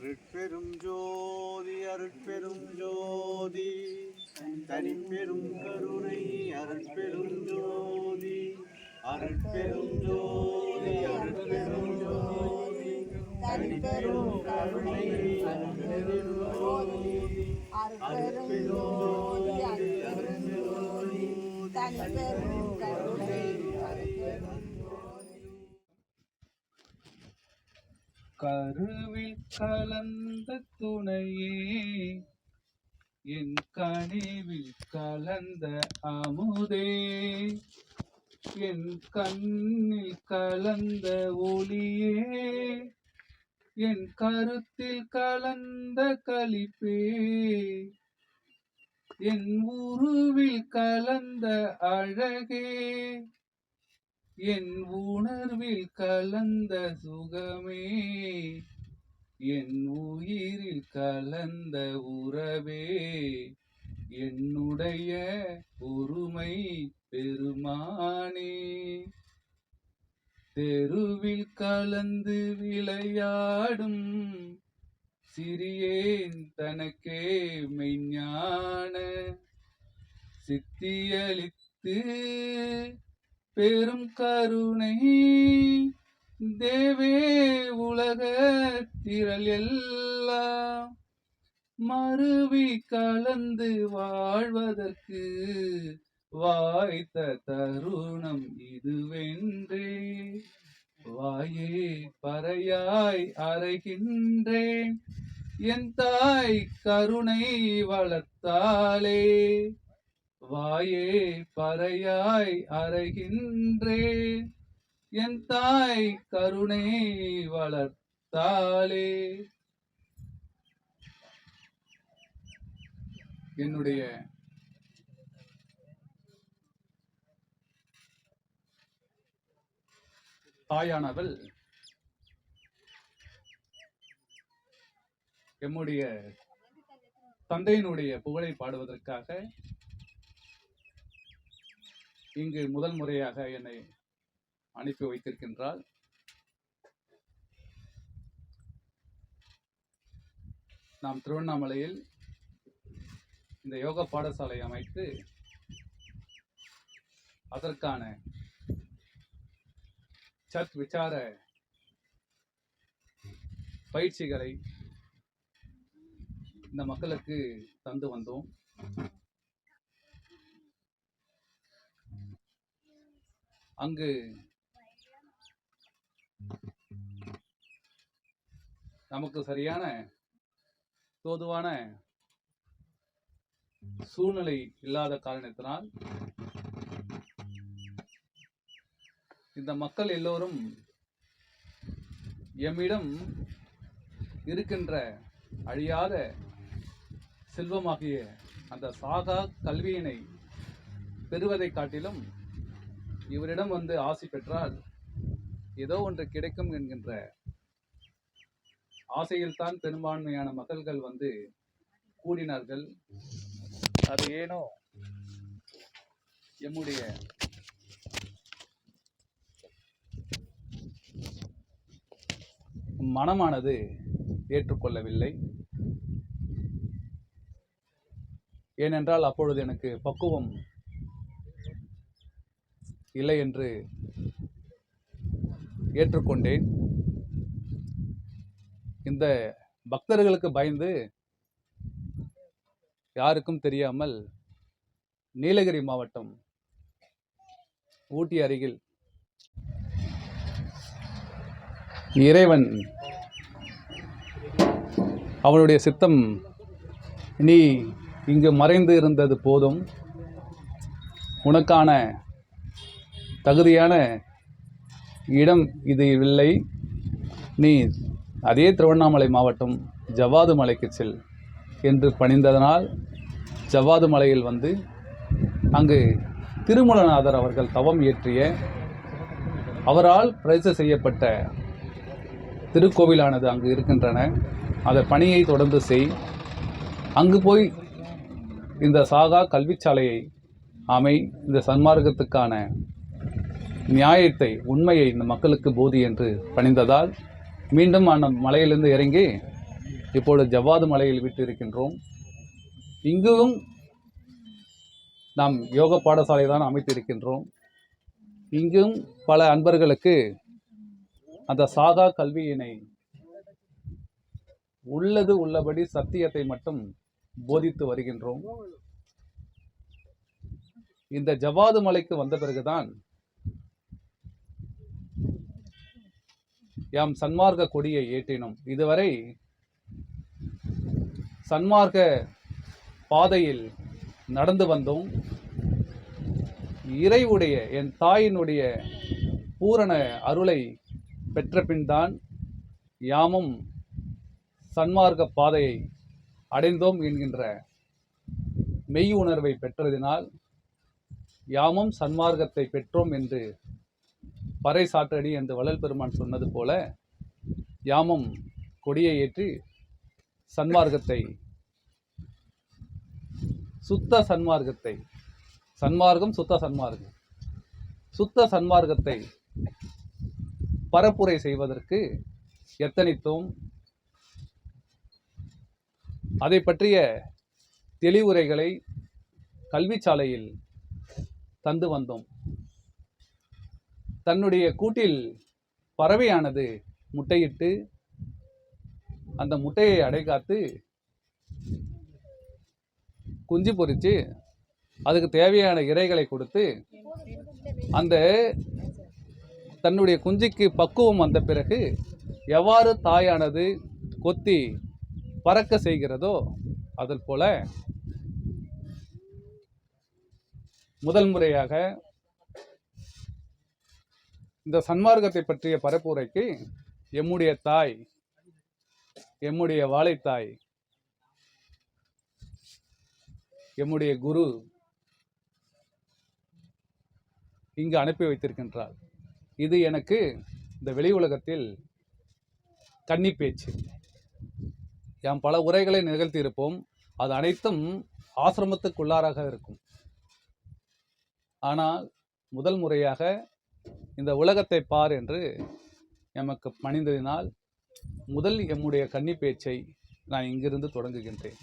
அருட்பெரும் ஜோதி அருட்பெரும் ஜோதி தனிப்பெரும் கருணை அருட்பெரும் ஜோதி அருட்பெரும் ஜோதி அருட்பெரும் ஜோதி தனிப்பெரும் கருணை அருட்பெரும் ஜோதி அருட்பெரும் ஜோதி அருட்பெரும் ஜோதி தனிப்பெரும் கருணை அருட்பெரும் கருவில் கலந்த துணையே என் கனிவில் கலந்த அமுதே என் கண்ணில் கலந்த ஒளியே என் கருத்தில் கலந்த களிப்பே என் உருவில் கலந்த அழகே என் உணர்வில் கலந்த சுகமே என் உயிரில் கலந்த உறவே என்னுடைய ஒருமை பெருமானே தெருவில் கலந்து விளையாடும் சிறியேன் தனக்கே மெய்ஞான சித்தியளித்து பெரும் கருணை தேவே உலக திரள் எல்லாம் மருவி கலந்து வாழ்வதற்கு வாய்த்த தருணம் இதுவென்றே வாயே பறையாய் அறைகின்றேன் என் தாய் கருணை வளர்த்தாளே வாயே பறையாய் அறைகின்றேன் என் தாய் கருணை வளர்த்தாளே. என்னுடைய தாயானவள் எம்முடைய தந்தையினுடைய புகழை பாடுவதற்காக இங்கு முதல் முறையாக என்னை அனுப்பி வைத்திருக்கின்றாள். நாம் திருவண்ணாமலையில் இந்த யோக பாடசாலை அமைத்து அதற்கான சத் விசார பயிற்சிகளை இந்த மக்களுக்கு தந்து வந்தோம். அங்கு நமக்கு சரியான தோதுவான சூழ்நிலை இல்லாத காரணத்தினால் இந்த மக்கள் எல்லோரும் எம்மிடம் இருக்கின்ற அழியாத செல்வமாகிய அந்த சாகா கல்வியினை பெறுவதை காட்டிலும் இவரிடம் வந்து ஆசை பெற்றால் ஏதோ ஒன்று கிடைக்கும் என்கின்ற ஆசையில் தான் பெரும்பான்மையான மக்கள்கள் வந்து கூடினார்கள். அது ஏனோ எம்முடைய மனமானது ஏற்றுக்கொள்ளவில்லை. ஏனென்றால் அப்பொழுது எனக்கு பக்குவம் இல்லை என்று ஏற்றுக்கொண்டேன். இந்த பக்தர்களுக்கு பயந்து யாருக்கும் தெரியாமல் நீலகிரி மாவட்டம் ஊட்டி அருகில் இறைவன் அவனுடைய சித்தம் நீ இங்கு மறைந்து இருந்தது போதும், உனக்கான தகுதியான இடம் இது இல்லை, நீ அதே திருவண்ணாமலை மாவட்டம் ஜவ்வாது மலைக்கு செல் என்று பணிந்ததனால் ஜவ்வாது மலையில் வந்து அங்கு திருமூலநாதர் அவர்கள் தவம் இயற்றிய அவரால் பிரதிஷ்டை செய்யப்பட்ட திருக்கோவிலானது அங்கு இருக்கின்றன. அந்த பணியை தொடர்ந்து செய். அங்கு போய் இந்த சாகா கல்விச்சாலையை அமை, இந்த சன்மார்க்கத்துக்கான நியாயத்தை உண்மையை இந்த மக்களுக்கு போதி என்று பணிந்ததால் மீண்டும் அந்த மலையிலிருந்து இறங்கி இப்பொழுது ஜவ்வாது மலையில் விட்டு இருக்கின்றோம். இங்கும் நாம் யோக பாடசாலை தான் அமைத்திருக்கின்றோம். இங்கும் பல அன்பர்களுக்கு அந்த சாகா கல்வியினை உள்ளது உள்ளபடி சத்தியத்தை மட்டும் போதித்து வருகின்றோம். இந்த ஜவ்வாது மலைக்கு வந்த பிறகுதான் யாம் சன்மார்க்க கொடியை ஏற்றினோம். இதுவரை சன்மார்க்க பாதையில் நடந்து வந்தோம். இறைவுடைய என் தாயினுடைய பூரண அருளை பெற்ற பின்தான் யாமும் சன்மார்க்க பாதையை அடைந்தோம் என்கின்ற மெய் உணர்வை பெற்றதினால் யாமும் சன்மார்க்கத்தை பெற்றோம் என்று பறை சாற்றடி என்று வள்ளல் பெருமான் சொன்னது போல யாமும் கொடியை ஏற்றி சன்மார்க்கத்தை, சுத்த சன்மார்க்கத்தை, சன்மார்க்கம் சுத்த சன்மார்க்கம், சுத்த சன்மார்க்கத்தை பரப்புரை செய்வதற்கு எத்தனித்தோம். அதை பற்றிய தெளிவுரைகளை கல்விச்சாலையில் தந்து வந்தோம். தன்னுடைய கூட்டில் பறவையானது முட்டையிட்டு அந்த முட்டையை அடைகாத்து குஞ்சு பொரித்து அதுக்கு தேவையான இரைகளை கொடுத்து அந்த தன்னுடைய குஞ்சுக்கு பக்குவம் வந்த பிறகு எவ்வாறு தாயானது கொத்தி பறக்க செய்கிறதோ அதல் போல முதல் முறையாக இந்த சன்மார்க்கத்தை பற்றிய பரப்புரைக்கு எம்முடைய தாய், எம்முடைய வாழைத்தாய், எம்முடைய குரு இங்கு அனுப்பி வைத்திருக்கின்றார். இது எனக்கு இந்த வெளி உலகத்தில் கன்னி பேச்சு. யாம் பல உரைகளை நிகழ்த்தியிருப்போம். அது அனைத்தும் ஆசிரமத்துக்குள்ளாராக இருக்கும். ஆனால் முதல் முறையாக இந்த உலகத்தை பார் என்று எமக்கு பணிந்ததினால் முதல் எம்முடைய கன்னி பேச்சை நான் இங்கிருந்து தொடங்குகின்றேன்.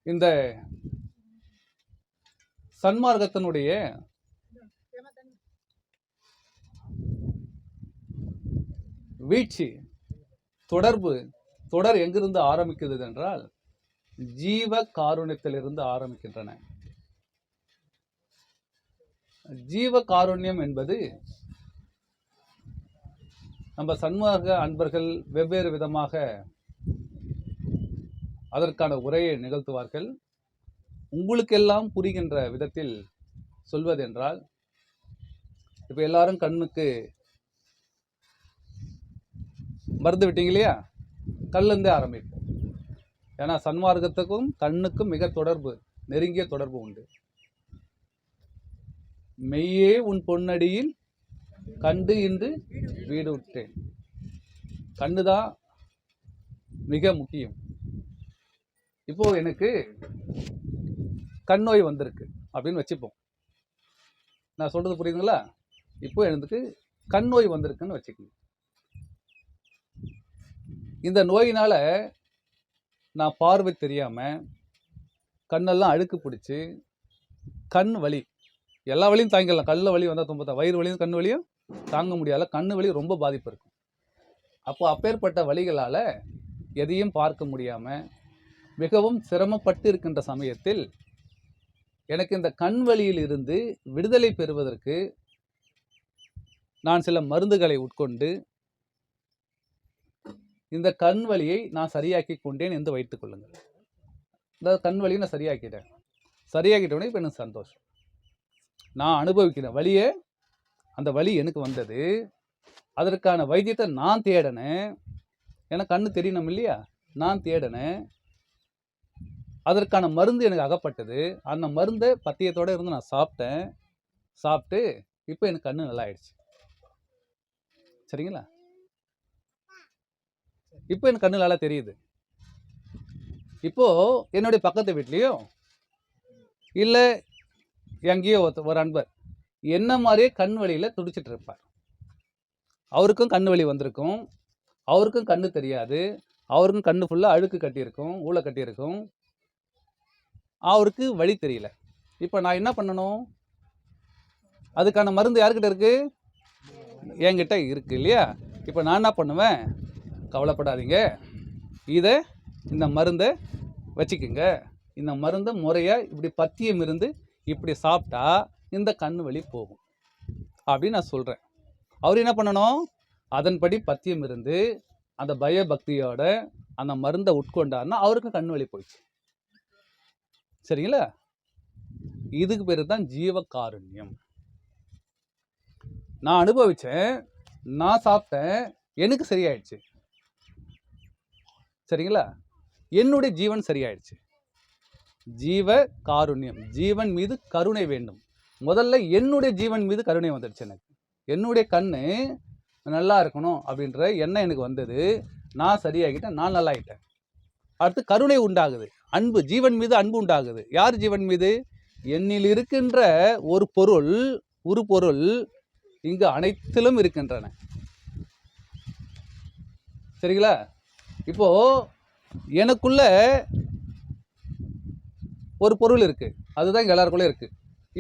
இந்த சன்மார்க்கத்தினுடைய வீழ்ச்சி தொடர் எங்கிருந்து ஆரம்பிக்கிறது என்றால் ஜீவ காருண்யத்திலிருந்து ஆரம்பிக்கின்றன. ஜீவ காருண்யம் என்பது நம்ம சன்மார்க்க அன்பர்கள் வெவ்வேறு விதமாக அதற்கான உரையை நிகழ்த்துவார்கள். உங்களுக்கெல்லாம் புரிகின்ற விதத்தில் சொல்வதென்றால், இப்போ எல்லாரும் கண்ணுக்கு மருந்து விட்டீங்க இல்லையா, கல்லிருந்தே ஆரம்பிப்போம். ஏன்னா சன்மார்க்கத்துக்கும் கண்ணுக்கும் மிக நெருங்கிய தொடர்பு உண்டு. மெய்யே உன் பொன்னடியில் கண்டு இன்று வீடு விட்டேன். கண்ணுதான் மிக முக்கியம். இப்போ எனக்கு கண் நோய் வந்திருக்கு அப்படின்னு வச்சுப்போம். நான் சொல்றது புரியுதுங்களா? இப்போ எனக்கு கண் நோய் வந்திருக்குன்னு வச்சுக்கணும். இந்த நோயினால நான் பார்வை தெரியாம கண்ணெல்லாம் அழுக்கு பிடிச்சி கண் வலி, எல்லா வலியும் தாங்கிடலாம். கல்ல வலி வந்தால் தும்பத்தான், வயிறு வலியும் கண் வலியும் தாங்க முடியாத, கண்ணு வலி ரொம்ப பாதிப்பு இருக்கும். அப்போ அப்பேற்பட்ட வலிகளால் எதையும் பார்க்க முடியாமல் மிகவும் சிரமப்பட்டு இருக்கின்ற சமயத்தில் எனக்கு இந்த கண் வலியில் இருந்து விடுதலை பெறுவதற்கு நான் சில மருந்துகளை உட்கொண்டு இந்த கண் வலியை நான் சரியாக்கி கொண்டேன் என்று வைத்துக் கொள்ளுங்கள். இந்த கண் வலியை நான் சரியாக்கிட்டோடனே இப்போ எனக்கு சந்தோஷம். நான் அனுபவிக்கிறேன் வலியை, அந்த வலி எனக்கு வந்தது, அதற்கான வைத்தியத்தை நான் தேடினேன். எனக்கு கண்ணு தெரியணும் இல்லையா, நான் தேடினேன். அதற்கான மருந்து எனக்கு அகப்பட்டது. அந்த மருந்தை பத்தியத்தோடு இருந்து நான் சாப்பிட்டு இப்போ எனக்கு கண்ணு நல்லா ஆயிடுச்சு. சரிங்களா? இப்போ எனக்கு கண்ணு நல்லா தெரியுது. இப்போ என்னுடைய பக்கத்து வீட்லேயோ இல்லை எங்கேயோ ஒரு அன்பர் என்ன மாதிரியே கண் வலியில் துடிச்சிட்டு இருப்பார். அவருக்கும் கண் வலி வந்திருக்கும், அவருக்கும் கண்ணு தெரியாது, அவருக்கும் கண்ணு ஃபுல்லாக அழுக்கு கட்டியிருக்கும், ஊளை கட்டியிருக்கும், அவருக்கு வழி தெரியல. இப்போ நான் என்ன பண்ணணும்? அதுக்கான மருந்து யாருக்கிட்ட இருக்கு? என்கிட்ட இருக்கு இல்லையா? இப்போ நான் என்ன பண்ணுவேன்? கவலைப்படாதீங்க, இந்த மருந்தை வச்சுக்கோங்க, இந்த மருந்தை முறையாக இப்படி பத்தியம் இருந்து இப்படி சாப்பிட்டா இந்த கண் வலி போகும் அப்படின்னு நான் சொல்கிறேன். அவர் என்ன பண்ணணும்? அதன்படி பத்தியம் இருந்து அந்த பயபக்தியோட அந்த மருந்தை உட்கொண்டார்னா அவருக்கு கண் வலி போயிடுச்சு. சரிங்களா? இதுக்கு பேர் தான் ஜீவகாருண்யம். நான் அனுபவித்தேன், நான் சாப்பிட்டேன், எனக்கு சரியாயிடுச்சு. சரிங்களா? என்னுடைய ஜீவன் சரியாயிடுச்சு. ஜீவ காருண்யம், ஜீவன் மீது கருணை வேண்டும். முதல்ல என்னுடைய ஜீவன் மீது கருணை வந்துடுச்சு. எனக்கு என்னுடைய கண்ணு நல்லா இருக்கணும் அப்படின்ற எண்ணம் எனக்கு வந்தது. நான் சரியாகிட்டேன், நான் நல்லாயிட்டேன். அடுத்து கருணை உண்டாகுது, அன்பு, ஜீவன் மீது அன்பு உண்டாகுது. யார் ஜீவன் மீது? என்னில் இருக்கின்ற ஒரு பொருள், ஒரு பொருள் இங்கு அனைத்திலும் இருக்கின்றன. சரிங்களா? இப்போ எனக்குள்ள ஒரு பொருள் இருக்கு, அதுதான் இங்க எல்லாருக்குள்ள இருக்கு.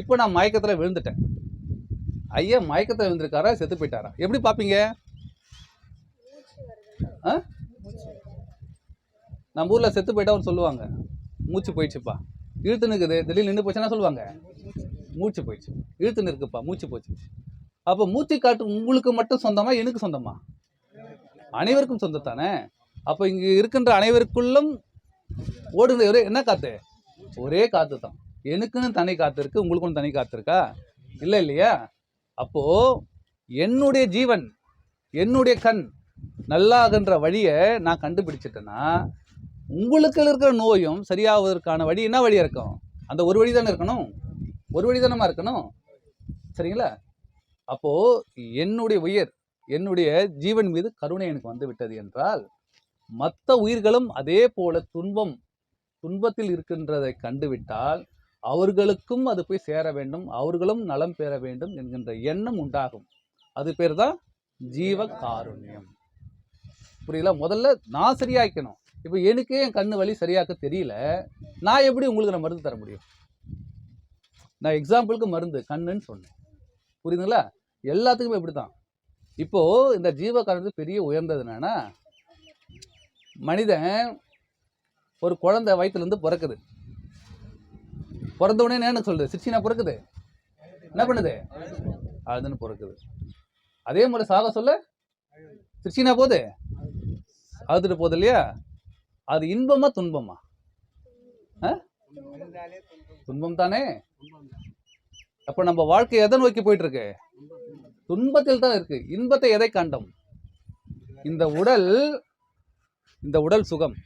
இப்போ நான் மயக்கத்தில் விழுந்துட்டேன். ஐயா மயக்கத்தில் விழுந்திருக்காரா, செத்து போயிட்டாரா? எப்படி பார்ப்பீங்க? நம்ம ஊரில் செத்து போயிட்டான்னு சொல்லுவாங்க, மூச்சு போயிடுச்சுப்பா, இழுத்து நிற்குது, திடீர்னு நின்று போச்சுன்னா சொல்லுவாங்க மூச்சு போயிடுச்சு, இழுத்து நிற்குப்பா, மூச்சு போச்சு. அப்போ மூச்சு காற்று உங்களுக்கு மட்டும் சொந்தமா, எனக்கு சொந்தமா? அனைவருக்கும் சொந்தத்தானே. அப்போ இங்கே இருக்கின்ற அனைவருக்குள்ளும் ஓடுகிற ஒரே என்ன காற்று? ஒரே காற்று தான். எனக்குன்னு தனி காற்று இருக்குது, உங்களுக்கும் தனி காற்று இருக்கா? இல்லை இல்லையா? அப்போது என்னுடைய ஜீவன், என்னுடைய கண் நல்லாகின்ற வழியை நான் கண்டுபிடிச்சிட்டேன்னா உங்களுக்கு இருக்கிற நோயும் சரியாவதற்கான வழி என்ன வழியாக இருக்கும்? அந்த ஒரு வழி தானே இருக்கணும், ஒரு வழி தானமா இருக்கணும். சரிங்களா? அப்போது என்னுடைய ஜீவன் மீது கருணை எனக்கு வந்து விட்டது என்றால் மற்ற உயிர்களும் அதே போல துன்பத்தில் இருக்கின்றதை கண்டுவிட்டால் அவர்களுக்கும் அது போய் சேர வேண்டும், அவர்களும் நலம் பெற வேண்டும் என்கின்ற எண்ணம் உண்டாகும். அது பேர் தான் ஜீவ காருண்யம். புரியல? முதல்ல நான் சரியாக்கணும். இப்போ எனக்கே என் கண்ணு வலி சரியாக்க தெரியல, நான் எப்படி உங்களுக்கு நான் மருந்து தர முடியும்? நான் எக்ஸாம்பிளுக்கு மருந்து கண்ணுன்னு சொன்னேன். புரியுதுங்களா? எல்லாத்துக்குமே இப்படி தான். இப்போது இந்த ஜீவ காரணத்துக்கு பெரிய உயர்ந்தது என்னன்னா, மனிதன் ஒரு குழந்தை வயிற்றுலேருந்து பிறக்குது. பிறந்த உடனே என்ன சொல்லுது? சிரிச்சினா பிறக்குது, என்ன பண்ணுது? அழுதுன்னு பிறக்குது. அதே மாதிரி சாக சொல்ல சிரிச்சினா போகுது, அழுதுட்டு போகுது இல்லையா? அது இன்பமா துன்பமா? துன்பம் தானே. அப்போ நம்ம வாழ்க்கை எதை நோக்கி போயிட்டு இருக்கு? துன்பத்தில் தான் இருக்கு. இன்பத்தை எதை கண்டோம்? இந்த உடல் சுகம்,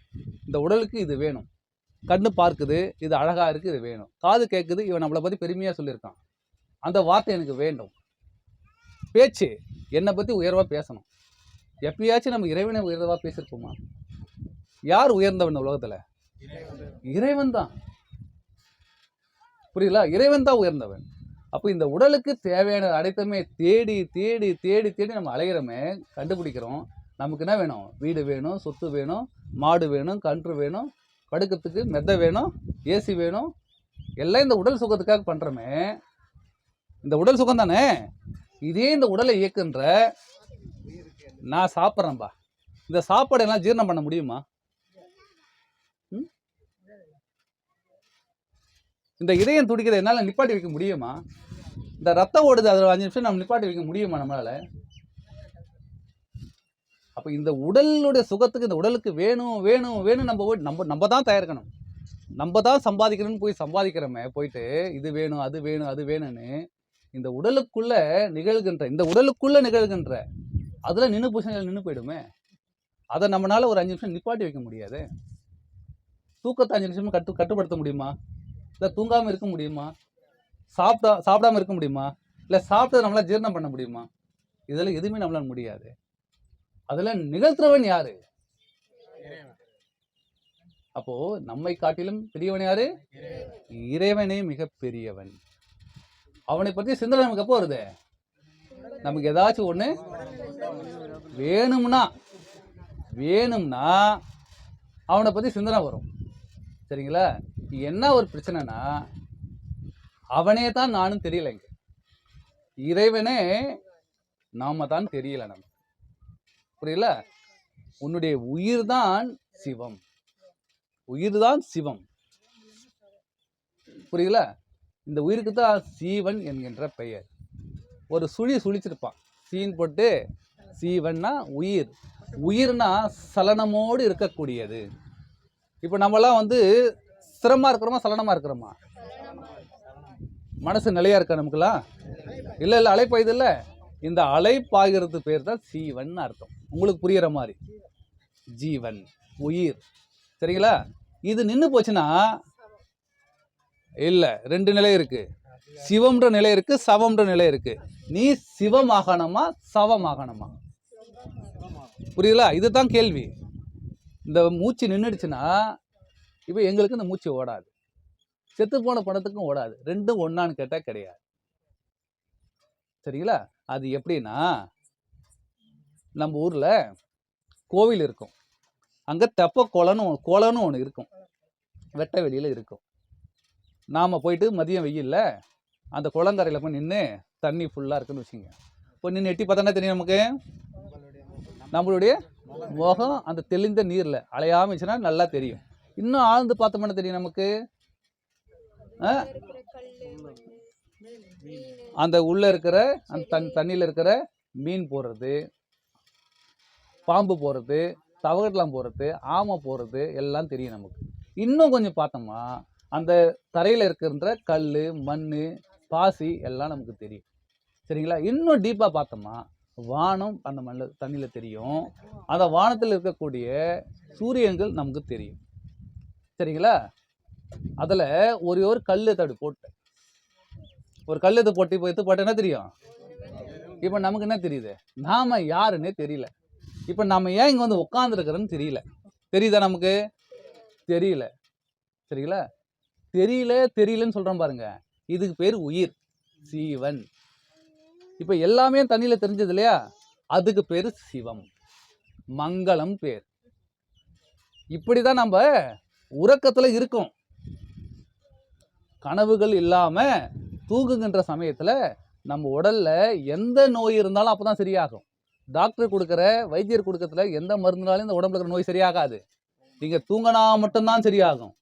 இந்த உடலுக்கு இது வேணும். கண்ணு பார்க்குது, இது அழகா இருக்கு, இது வேணும். காது கேட்குது, இவன் நம்மளை பற்றி பெருமையாக சொல்லியிருக்கான், அந்த வார்த்தை எனக்கு வேண்டும். பேச்சு என்னை பற்றி உயர்வாக பேசணும். எப்பயாச்சும் நம்ம இறைவனை உயர்வாக பேசியிருப்போமா? யார் உயர்ந்தவன் உலகத்தில்? இறைவன் தான். புரியல? இறைவன் தான் உயர்ந்தவன். அப்போ இந்த உடலுக்கு தேவையான அனைத்துமே தேடி தேடி தேடி தேடி நம்ம அலைகிறோமே, கண்டுபிடிக்கிறோம். நமக்கு என்ன வேணும்? வீடு வேணும், சொத்து வேணும், மாடு வேணும், கன்று வேணும், படுக்கிறதுக்கு மெத்தை வேணும், ஏசி வேணும். எல்லாம் இந்த உடல் சுகத்துக்காக பண்ணுறோமே. இந்த உடல் சுகம் தானே. இதே இந்த உடலை இயக்குன்ற நான் சாப்பிட்றேன்பா, இந்த சாப்பாடெல்லாம் ஜீரணம் பண்ண முடியுமா? இந்த இதயம் துடிக்கிறத என்னால் நிப்பாட்டி வைக்க முடியுமா? இந்த ரத்தம் ஓடுது, அதில் 5 நிமிஷம் நம்ம நிப்பாட்டி வைக்க முடியுமா நம்மளால? அப்போ இந்த உடலுடைய சுகத்துக்கு, இந்த உடலுக்கு வேணும் வேணும் வேணும் நம்ம தான் தயாரிக்கணும். நம்ம தான் சம்பாதிக்கணும்னு போய் சம்பாதிக்கிறோமே, போயிட்டு இது வேணும் அது வேணும் அது வேணும்னு இந்த உடலுக்குள்ள நிகழ்கின்ற அதில் நின்று போயிடுமே. அதை நம்மளால ஒரு 5 நிமிஷம் நிப்பாட்டி வைக்க முடியாது. தூக்கத்தை 5 நிமிஷம் கட்டுப்படுத்த முடியுமா? இல்லை தூங்காமல் இருக்க முடியுமா? சாப்பிடாம இருக்க முடியுமா? இல்லை சாப்பிட்டதை நம்மளால் ஜீரணம் பண்ண முடியுமா? இதெல்லாம் எதுவுமே நம்மளால முடியாது. அதில் நிகழ்த்துறவன் யாரு? அப்போ நம்மை காட்டிலும் பெரியவன் யாரு? இறைவனே மிக பெரியவன். அவனை பற்றி சிந்தனை நமக்கு எப்போ வருது? நமக்கு ஏதாச்சும் ஒன்று வேணும்னா அவனை பற்றி சிந்தனை வரும். சரிங்களா? என்ன ஒரு பிரச்சனைனா, அவனே தான் நானும் தெரியலைங்க. இறைவனே நாம தான் தெரியல. நம்ம புரியல? உன்னுடைய உயிர் தான் சிவம். உயிர் தான் சிவம். புரியல? இந்த உயிருக்கு தான் சீவன் என்கின்ற பெயர். ஒரு சுழிச்சிருப்பான், சீன் போட்டு. சீவன்னா உயிர். உயிர்னா சலனமோடு இருக்கக்கூடியது. இப்போ நம்மலாம் வந்து ஸ்திரமா இருக்கிறோமா சலனமா இருக்கிறோமா? மனசு நிலையா இருக்கா நமக்குலாம்? இல்லை அலைப்பாயுது இல்லை. இந்த அலைப்பாய்கிறது பேர் தான் சீவன் அர்த்தம். உங்களுக்கு புரியுற மாதிரி ஜீவன் உயிர். சரிங்களா? இது நின்று போச்சுன்னா இல்லை, ரெண்டு நிலை இருக்கு. சிவம்ன்ற நிலை இருக்கு, சவம்ன்ற நிலை இருக்கு. நீ சிவமாகணுமா சவமாகணுமா? புரியுதுல? இதுதான் கேள்வி. இந்த மூச்சு நின்றுடுச்சுன்னா இப்போ எங்களுக்கு இந்த மூச்சு ஓடாது, செத்து போன பணத்துக்கும் ஓடாது. ரெண்டும் ஒன்னான்னு கேட்டால் கிடையாது. சரிங்களா? அது எப்படின்னா, நம்ம ஊரில் கோவில் இருக்கும். அங்கே தெப்ப குளம்னு ஒன்று இருக்கும், வெட்ட வெளியில் இருக்கும். நாம் போயிட்டு மதியம் வெயில்ல அந்த குளங்கரையில் போய் நின்று, தண்ணி ஃபுல்லாக இருக்குன்னு வச்சுங்க, போய் நின்று எட்டி பார்த்தோன்னா தெரியும் நமக்கு. நம்மளுடைய முகம் அந்த தெளிந்த நீரில் அலையாமல் இருந்துச்சுன்னா நல்லா தெரியும். இன்னும் ஆழ்ந்து பார்த்தோம்னா தெரியும் நமக்கு. அந்த உள்ளே இருக்கிற அந்த தண்ணியில் இருக்கிற மீன் போடுறது, பாம்பு போடுறது, தவகட்டெலாம் போடுறது, ஆமை போடுறது எல்லாம் தெரியும் நமக்கு. இன்னும் கொஞ்சம் பார்த்தோமா அந்த தரையில் இருக்கிற கல், மண், பாசி எல்லாம் நமக்கு தெரியும். சரிங்களா? இன்னும் டீப்பாக பார்த்தோமா வானம் அந்த மண்ணில் தண்ணியில் தெரியும். அந்த வானத்தில் இருக்கக்கூடிய சூரியன்கள் நமக்கு தெரியும். சரிங்களா? அதில் ஒரு கல் தடு போட்டு, ஒரு கல் எடுத்து போட்டு என்ன தெரியும்? இப்போ நமக்கு என்ன தெரியுது? நாம யாருன்னே தெரியல. இப்போ நம்ம ஏன் இங்கே வந்து உட்காந்துருக்கிறோன்னு தெரியல. தெரியுதா நமக்கு? தெரியல. சரிங்களா? தெரியலன்னு சொல்கிறோம் பாருங்க. இதுக்கு பேர் உயிர், சீவன். இப்போ எல்லாமே தண்ணியில் தெரிஞ்சது இல்லையா? அதுக்கு பேர் சிவம், மங்களம் பேர். இப்படி தான் நம்ம உறக்கத்தில் இருக்கோம். கனவுகள் இல்லாமல் தூங்குகின்ற சமயத்தில் நம்ம உடலில் எந்த நோய் இருந்தாலும் அப்போ தான் சரியாகும். டாக்டர் கொடுக்குற, வைத்தியர் கொடுக்கறதுல எந்த மருந்துனாலும் இந்த உடம்புல இருக்கிற நோய் சரியாகாது. நீங்கள் தூங்கினா மட்டும்தான் சரியாகும்.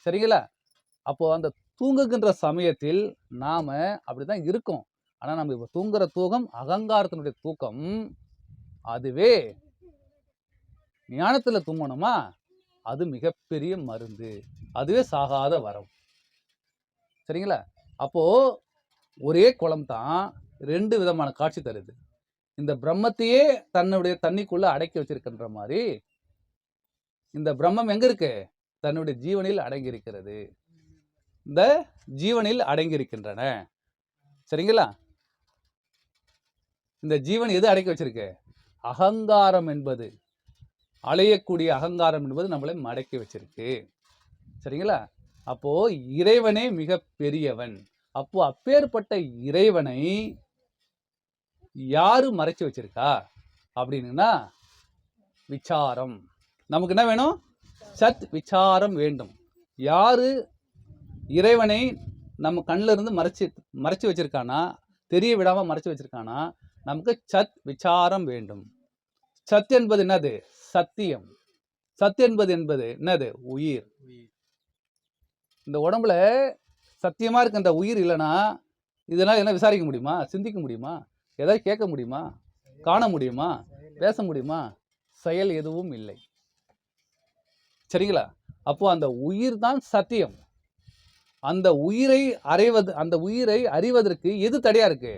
சரிங்களா? அப்போது அந்த தூங்குகின்ற சமயத்தில் நாம் அப்படி தான் இருக்கோம். ஆனால் நம்ம இப்போ தூங்குகிற தூக்கம் அகங்காரத்தினுடைய தூக்கம். அதுவே ஞானத்தில் தூங்கணுமா, அது மிகப்பெரிய மருந்து, அதுவே சாகாத வரம். சரிங்களா? அப்போது ஒரே குளம் தான் ரெண்டு விதமான காட்சி தருது. இந்த பிரம்மத்தையே தன்னுடைய தண்ணிக்குள்ளே அடக்கி வச்சிருக்கின்ற மாதிரி இந்த பிரம்மம் எங்கே இருக்கு? தன்னுடைய ஜீவனில் அடங்கியிருக்கிறது. இந்த ஜீவனில் அடங்கியிருக்கின்றன. சரிங்களா? இந்த ஜீவன் எது அடக்கி வச்சிருக்கு? அகங்காரம் என்பது, அலையக்கூடிய அகங்காரம் என்பது நம்மளை மடக்கி வச்சிருக்கு. சரிங்களா? அப்போ இறைவனே மிக பெரியவன். அப்போ அப்பேற்பட்ட இறைவனை யாரு மறைச்சு வச்சிருக்கா அப்படின்னா விசாரம். நமக்கு என்ன வேணும்? சத் விசாரம் வேண்டும். யாரு இறைவனை நம்ம கண்ணில் இருந்து மறைச்சு வச்சிருக்கானா, தெரிய விடாம மறைச்சு வச்சிருக்கானா, நமக்கு சத் விசாரம் வேண்டும். சத் என்பது என்னது? சத்தியம். சத் என்பது என்னது? உயிர். இந்த உடம்புல சத்தியமா இருக்க இந்த உயிர் இல்லைன்னா இதெல்லாம் என்ன விசாரிக்க முடியுமா? சிந்திக்க முடியுமா? ஏதாவது கேட்க முடியுமா? காண முடியுமா? பேச முடியுமா? செயல் எதுவும் இல்லை. சரிங்களா? அப்போ அந்த உயிர் தான் சத்தியம். அந்த உயிரை அறிவதற்கு எது தடையா இருக்கு?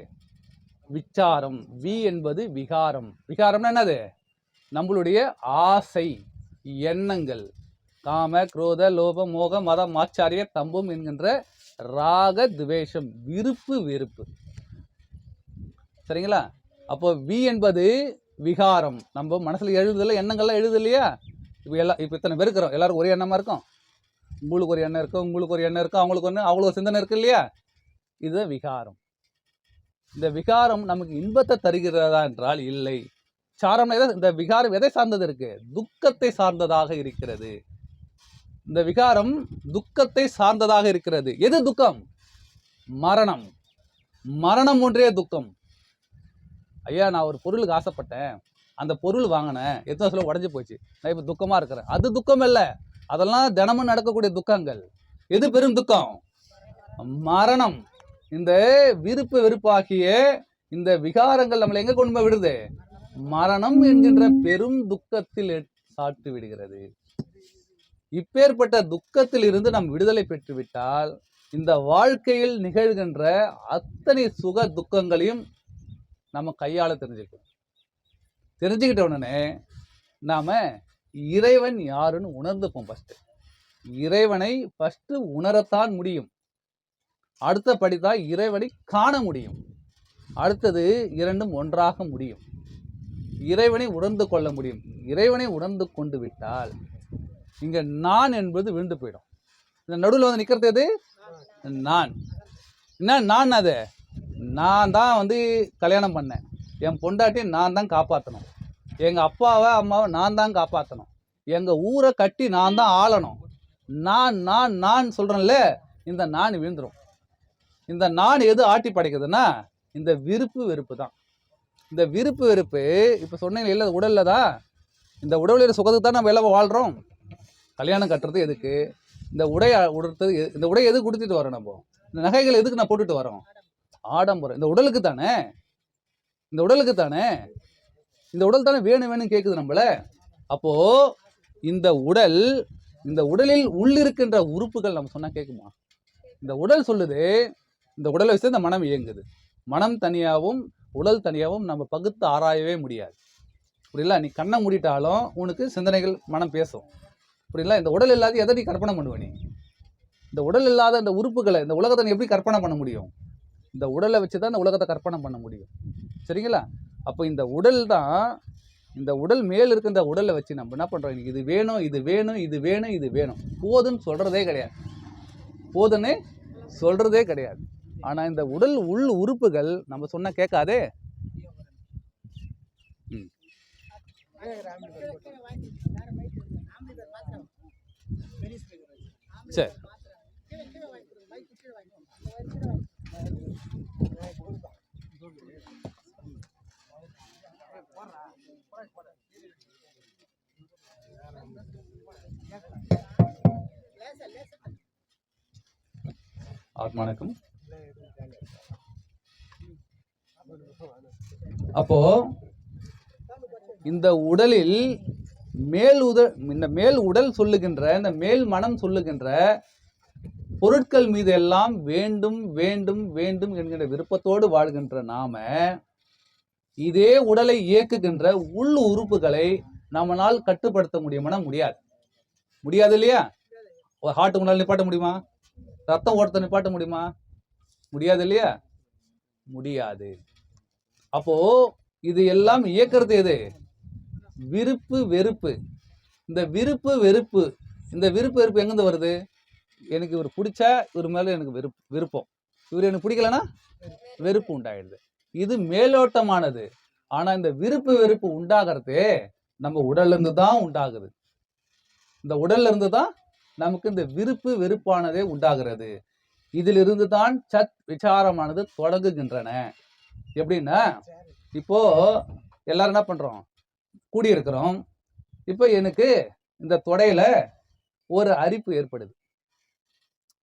விசாரம். வி என்பது விகாரம். விகாரம்னா என்னது? நம்மளுடைய ஆசை, எண்ணங்கள், காம, குரோத, லோப, மோக, மதம், ஆச்சாரிய, தம்பம் என்கின்ற ராக, துவேஷம், விருப்பு வெறுப்பு. சரிங்களா? அப்போ வி என்பது விகாரம். நம்ம மனசுல எழுதுதல, எண்ணங்கள்லாம் எழுது இல்லையா? இப்போ இத்தனை பேர் இருக்கிறோம், எல்லாரும் ஒரே எண்ணமா இருக்கும். உங்களுக்கு ஒரு எண்ணம் இருக்கும், உங்களுக்கு ஒரு எண்ணம் இருக்கும், அவங்களுக்கு ஒன்று, அவ்வளோ சிந்தனை இருக்கு இல்லையா? இது விகாரம். இந்த விகாரம் நமக்கு இன்பத்தை தருகிறதா என்றால் இல்லை. சாரம் இந்த விகாரம் எதை சார்ந்தது இருக்கு? துக்கத்தை சார்ந்ததாக இருக்கிறது. இந்த விகாரம் துக்கத்தை சார்ந்ததாக இருக்கிறது. எது துக்கம்? மரணம். மரணம் ஒன்றே துக்கம். ஐயா, நான் ஒரு பொருளுக்கு ஆசைப்பட்டேன், அந்த பொருள் வாங்கினேன், எத்தனை வருஷம் உடஞ்சி போச்சு, நான் இப்போ துக்கமா இருக்கிறேன். அது துக்கம் இல்லை, அதெல்லாம் தினமும் நடக்கக்கூடிய துக்கங்கள். எது பெரும் துக்கம்? மரணம். இந்த விருப்பு வெறுப்பாகிய இந்த விகாரங்கள் நம்மளை எங்க கொண்டு போய் விடுது? மரணம் என்கின்ற பெரும் துக்கத்தில் சாட்டு விடுகிறது. இப்பேற்பட்ட துக்கத்தில் இருந்து நாம் விடுதலை பெற்றுவிட்டால் இந்த வாழ்க்கையில் நிகழ்கின்ற அத்தனை சுக துக்கங்களையும் நம்ம கையாள தெரிஞ்சுக்கணும். தெரிஞ்சுக்கிட்ட உடனே நாம இறைவன் யாருன்னு உணர்ந்துப்போம். இறைவனை ஃபர்ஸ்ட் உணரத்தான் முடியும். அடுத்தபடிதான் இறைவனை காண முடியும். அடுத்தது இரண்டும் ஒன்றாக முடியும். இறைவனை உணர்ந்து கொள்ள முடியும். இறைவனை உணர்ந்து கொண்டு விட்டால் இங்க நான் என்பது விழுந்து போயிடும். இந்த நடுவில் வந்து நிற்கிறது எது? நான். என்ன நான்? அது நான் தான் கல்யாணம் பண்ணேன், என் பொண்டாட்டி நான் தான் காப்பாற்றணும், எங்கள் அப்பாவை அம்மாவை நான் தான் காப்பாற்றணும், எங்கள் ஊரை கட்டி நான் தான் ஆளணும். நான் நான் நான் சொல்கிறேன்ல, இந்த நான் விழுந்துடும். இந்த நான் எது ஆட்டி படைக்குதுன்னா இந்த விருப்பு வெறுப்பு தான். இந்த விருப்பு வெறுப்பு இப்போ சொன்னீங்க இல்லை, உடலில் தான். இந்த உடலில் சுகத்துக்கு தான் நம்ம எல்லாம் வாழ்கிறோம். கல்யாணம் கட்டுறது எதுக்கு? இந்த உடைய உடுறது, இந்த உடை எதுக்கு கொடுத்துட்டு வரோம்? நம்ம இந்த நகைகள் எதுக்கு நான் போட்டுட்டு வரோம்? ஆடம்பரம். இந்த உடலுக்கு தானே. இந்த உடலுக்கு தானே. இந்த உடல் தானே வேணும் வேணும் கேட்குது நம்மள. அப்போ இந்த உடலில் உள்ளிருக்கின்ற உறுப்புகள் நம்ம சொன்னா கேட்குமா? இந்த உடல் சொல்லுது, இந்த உடலை வச்சு இந்த மனம் இயங்குது. மனம் தனியாகவும் உடல் தனியாகவும் நம்ம பகுத்து ஆராயவே முடியாது. புரியல? நீ கண்ணை மூடிட்டாலும் உனக்கு சிந்தனைகள் மனம் பேசும். புரியல? இந்த உடல் இல்லாத எதை நீ கற்பனை பண்ணுவ? நீ இந்த உடல் இல்லாத இந்த உறுப்புகளை, இந்த உலகத்தை நீ எப்படி கற்பனை பண்ண முடியும்? இந்த உடலை வச்சு தான் இந்த உலகத்தை கற்பனை பண்ண முடியும். சரிங்களா? அப்போ இந்த உடல் தான், இந்த உடல் மேல் இருக்க இந்த உடலை வச்சு நம்ம என்ன பண்ணுறோம்? இது வேணும், இது வேணும், இது வேணும், இது வேணும், போதுன்னு சொல்கிறதே கிடையாது. போதுன்னு சொல்கிறதே கிடையாது. ஆனால் இந்த உடல் உள் உறுப்புகள் நம்ம சொன்னால் கேட்காதே. சரி, ஆத்மானுக்கும். அப்போ இந்த உடலில் இந்த மேல் உடல் சொல்லுகின்ற, இந்த மேல் மனம் சொல்லுகின்ற பொருட்கள் மீது எல்லாம் வேண்டும் வேண்டும் வேண்டும் என்கின்ற விருப்பத்தோடு வாழ்கின்ற நாம இதே உடலை இயக்குகின்ற உள் உறுப்புகளை நம்மளால் கட்டுப்படுத்த முடியுமானா முடியாது. முடியாது இல்லையா? ஹார்ட் உங்களால் நிப்பாட்ட முடியுமா? ரத்தம் ஓட்டத்தை நிப்பாட்ட முடியுமா? முடியாது இல்லையா? முடியாது. அப்போ இது எல்லாம் இயக்கிறது எது? விருப்பு வெறுப்பு. இந்த விருப்பு வெறுப்பு, இந்த விருப்பு வெறுப்பு எங்கிருந்து வருது? எனக்கு இவர் பிடிச்சா இவர் மேல எனக்கு விருப்பம், இவர் எனக்கு பிடிக்கலன்னா வெறுப்பு உண்டாயிடுது. இது மேலோட்டமானது. ஆனா இந்த விருப்பு வெறுப்பு உண்டாகிறது நம்ம உடல்ல இருந்து தான் உண்டாகுது. இந்த உடல்ல இருந்து தான் நமக்கு இந்த விருப்பு வெறுப்பானதே உண்டாகிறது. இதிலிருந்து தான் சத் விசாரமானது தொடங்குகின்றன. எப்படின்னா, இப்போ எல்லாரும் என்ன பண்றோம்? கூடியிருக்கிறோம். இப்போ எனக்கு இந்த தொடையில ஒரு அரிப்பு ஏற்படுது.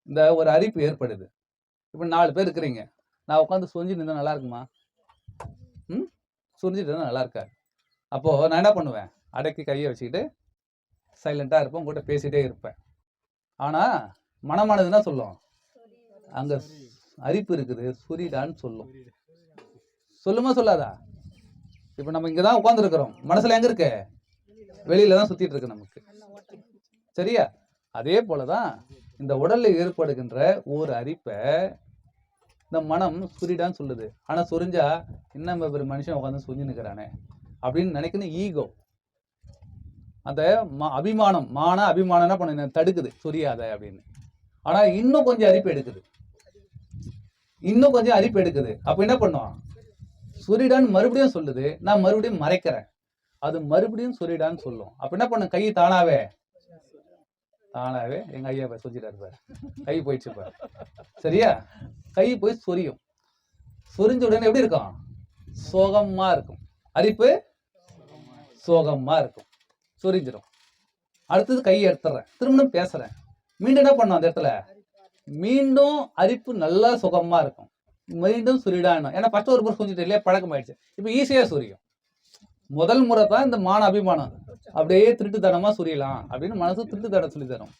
இந்த ஒரு அரிப்பு ஏற்படுது. இப்போ 4 பேர் இருக்கிறீங்க. நான் உட்காந்து சொஞ்சிட்டு இருந்தா நல்லா இருக்குமா? சொஞ்சிட்டு இருந்தா நல்லா இருக்காது. அப்போ நான் என்ன பண்ணுவேன்? அடக்கி கையை வச்சுக்கிட்டு சைலண்டா இருப்பேன், உங்கள்கிட்ட பேசிட்டே இருப்பேன். ஆனா மனமானது என்ன சொல்லும்? அங்க அரிப்பு இருக்குது, சுரிடான்னு சொல்லும். சொல்லுமா சொல்லாதா? இப்ப நம்ம இங்கதான் உட்கார்ந்து இருக்கிறோம், மனசுல எங்க இருக்கு? வெளியில தான் சுத்திட்டு இருக்கு நமக்கு. சரியா? அதே போலதான் இந்த உடல்ல ஏற்படுகின்ற ஒரு அரிப்பை இந்த மனம் சுரிடான்னு சொல்லுது. ஆனா சொரிஞ்சா இன்னும் ஒரு மனுஷன் உட்காந்து சுரிஞ்சு நிற்கிறானே அப்படின்னு நினைக்கணும். ஈகோ, அந்த அபிமானம், அபிமானம் என்ன பண்ண தடுக்குது, சொரியாத அப்படின்னு. ஆனா இன்னும் கொஞ்சம் அரிப்பு எடுக்குது. இன்னும் கொஞ்சம் அரிப்பு எடுக்குது. அப்ப என்ன பண்ணும்? சொரிடான்னு மறுபடியும் சொல்லுது, நான் மறுபடியும் மறைக்கிறேன். அது மறுபடியும் சொரிடான்னு சொல்லும். அப்ப என்ன பண்ணும்? கை தானாவே எங்க ஐயா சொல்லிட்டாரு பாரு, கை போயிடுச்சு பாரு. சரியா? கை போய் சொரியும். சொரிஞ்ச உடனே எப்படி இருக்கும்? சோகமா இருக்கும். அரிப்பு சோகமா இருக்கும், சொரிஞ்சிடும். அடுத்தது கையை எடுத்துறேன், திரும்பவும் பேசுறேன். மீண்டும் என்ன பண்ணும்? அந்த இடத்துல மீண்டும் அரிப்பு நல்லா சுகமா இருக்கும், மீண்டும் சுரிடானும். ஏன்னா ஃபர்ஸ்ட் ஒரு புறம் கொஞ்சம் இல்லையா, பழக்கம் ஆயிடுச்சு. இப்போ ஈஸியா சுரியும். முதல் முறை தான் இந்த மான அபிமானம் அப்படியே திருட்டுத்தனமா சுரியலாம் அப்படின்னு மனசு திருட்டுத்தனம் சொல்லி தரும்.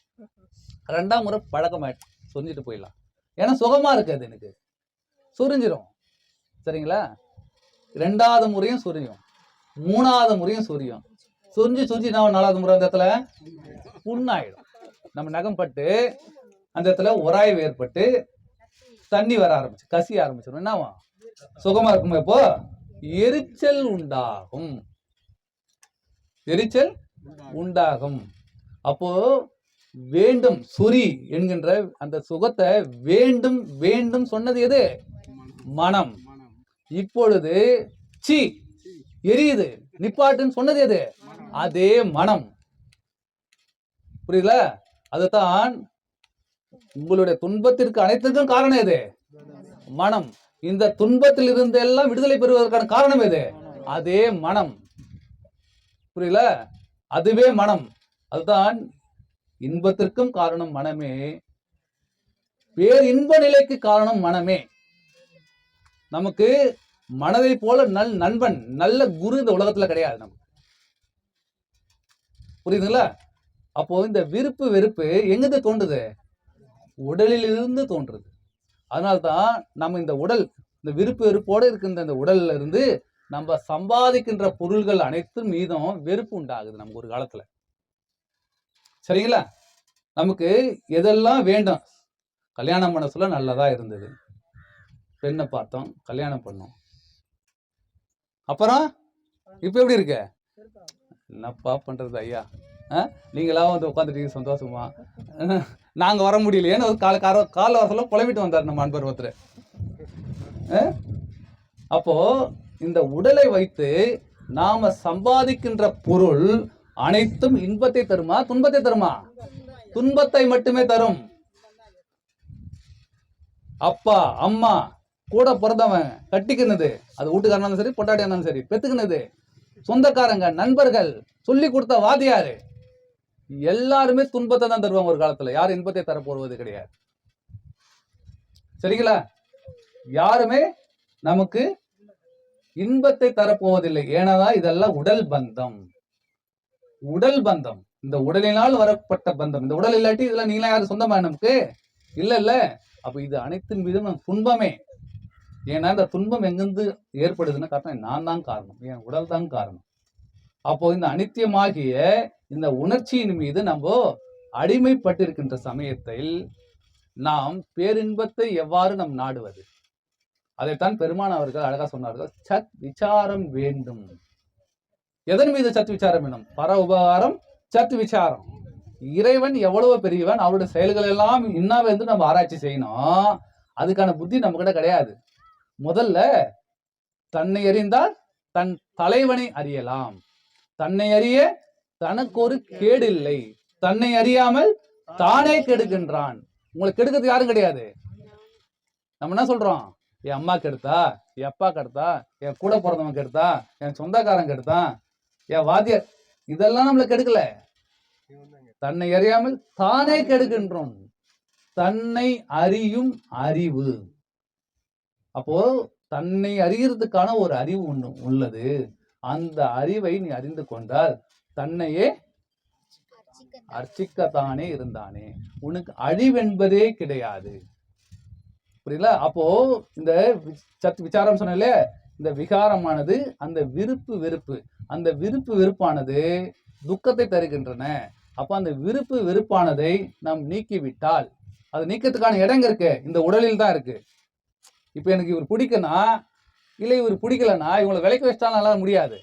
ரெண்டாம் முறை பழக்கம் ஆயிடுச்சு, சொரிஞ்சிட்டு போயிடலாம். ஏன்னா சுகமா இருக்காது, எனக்கு சுரிஞ்சிடும். சரிங்களா? ரெண்டாவது முறையும் சொரியும், மூணாவது முறையும் சொரியும். சொரிஞ்சு நான் நாலாவது முறை அந்த இடத்துல புண்ணாயிடும். நம்ம நகம் பட்டு அந்த இடத்துல உராய்வு ஏற்பட்டு தண்ணி வர ஆரம்பிச்சு, கசிய ஆரம்பிச்சிடும். என்னவா? சுகமா இருக்குமா? இப்போ எரிச்சல் உண்டாகும், எரிச்சல் உண்டாகும். அப்போ வேண்டும் சொரி என்கின்ற அந்த சுகத்தை வேண்டும் வேண்டும் சொன்னது எது? மனம். இப்பொழுது சி எரியுது நிப்பாட்டுன்னு சொன்னது எது? அதே மனம். புரியுதுல? அதுதான் உங்களுடைய துன்பத்திற்கு அனைத்திற்கும் காரணம் எது? மனம். இந்த துன்பத்தில் இருந்து எல்லாம் விடுதலை பெறுவதற்கான காரணம் எது? அதே மனம். புரியல? அதுவே மனம். அதுதான் இன்பத்திற்கும் காரணம் மனமே, பேர் இன்ப நிலைக்கு காரணம் மனமே. நமக்கு மனதை போல நண்பன், நல்ல குரு இந்த உலகத்துல கிடையாது நமக்கு. புரியுதுங்களா? அப்போ இந்த விருப்பு வெறுப்பு எங்கிருந்து தோன்றுது? உடலில் இருந்து தோன்றுது. அதனால்தான் நம்ம இந்த உடல், இந்த விருப்பு வெறுப்போடு இருக்கின்ற இந்த உடல்ல இருந்து நம்ம சம்பாதிக்கின்ற பொருள்கள் அனைத்தும் மீதும் வெறுப்பு உண்டாகுது நமக்கு ஒரு காலத்துல. சரிங்களா? நமக்கு எதெல்லாம் வேண்டும்? கல்யாணம் பண்ண சொல்ல நல்லதா இருந்தது, பெண்ணை பார்த்தோம், கல்யாணம் பண்ணோம். அப்புறம் இப்ப எப்படி இருக்க? என்னப்பா பண்றது ஐயா, நீங்களா வந்து உட்காந்துட்டீங்க சந்தோஷமா, நாங்க வர முடியலையேன்னு ஒரு கால வர சொல்ல புலம்பிட்டு வந்தார் நம்ம அன்பர் ஒருத்தர். அப்போ இந்த உடலை வைத்து நாம சம்பாதிக்கின்ற பொருள் அனைத்தும் இன்பத்தை தருமா துன்பத்தை தருமா? துன்பத்தை மட்டுமே தரும். அப்பா அம்மா கூட பிறந்தவன் கட்டிக்கினது, அது வீட்டுக்காரனாலும் சரி பொட்டாட்டியானாலும் சரி, பெத்துக்கினது, சொந்தக்காரங்க, நண்பர்கள், சொல்லி கொடுத்த வாதியாரு, எல்லாருமே துன்பத்தை தான் தருவாங்க ஒரு காலத்துல. யாரும் இன்பத்தை தர போறது கிடையாது. சரிங்களா? யாருமே நமக்கு இன்பத்தை தரப்போவதில்லை. ஏன்னா இதெல்லாம் உடல் பந்தம். உடல் பந்தம், இந்த உடலினால் வரப்பட்ட பந்தம். இந்த உடல் இல்லாட்டி இதெல்லாம் நீங்களா யாரும் சொந்தமா நமக்கு இல்ல. அப்ப இது அனைத்தின் மீதும் துன்பமே. ஏன்னா இந்த துன்பம் எங்கிருந்து ஏற்படுதுன்னு காரணம் நான் தான் காரணம், என் உடல் தான் காரணம். அப்போ இந்த அனித்தியமாகிய இந்த உணர்ச்சியின் மீது நம்ம அடிமைப்பட்டிருக்கின்ற சமயத்தில் நாம் பேரின்பத்தை எவ்வாறு நாம் நாடுவது? அதைத்தான் பெருமான் அவர்கள் அழகா சொன்னார்கள், சத் விசாரம் வேண்டும். எதன் மீது சத் விசாரம் வேணும்? பர உபகாரம் சத் விசாரம். இறைவன் எவ்வளவு பெரியவன், அவருடைய செயல்கள் எல்லாம் இன்னும் நம்ம ஆராய்ச்சி செய்யணும். அதுக்கான புத்தி நம்ம கிட்ட கிடையாது. முதல்ல தன்னை அறிந்தால் தன் தலைவனை அறியலாம். தன்னை அறிய தனக்கு ஒரு கேடு இல்லை. தன்னை அறியாமல் தானே கெடுக்கின்றான். உங்களுக்கு கெடுக்கிறது யாரும் கிடையாது. நம்ம என்ன சொல்றோம்? என் அம்மா கெடுத்தா, என் அப்பா கெடுத்தா, என் கூட பிறந்தவன் கெடுத்தா, என் சொந்தக்காரன் கெடுத்தான், என் வாத்தியார், இதெல்லாம் நம்மள கெடுக்கல. தன்னை அறியாமல் தானே கெடுக்கின்றோம். தன்னை அறியும் அறிவு. அப்போ தன்னை அறிகிறதுக்கான ஒரு அறிவு ஒண்ணு உள்ளது. அந்த அறிவை நீ அறிந்து கொண்டால் தன்னையே அர்ச்சிக்கத்தானே இருந்தானே, உனக்கு அழிவென்பதே கிடையாது. புரியல? அப்போ இந்த சத் விசாரம் சொன்னே, இந்த விகாரமானது அந்த விருப்பு வெறுப்பு, அந்த விருப்பு வெறுப்பானது துக்கத்தை தருகின்றன. அப்ப அந்த விருப்பு வெறுப்பானதை நாம் நீக்கிவிட்டால், அது நீக்கத்துக்கான இடம் இருக்கு, இந்த உடலில் தான் இருக்கு. இப்ப எனக்கு இவர் பிடிக்குன்னா, இல்லை இவர் பிடிக்கலன்னா, இவங்களை விலைக்கு வச்சிட்டால முடியாது.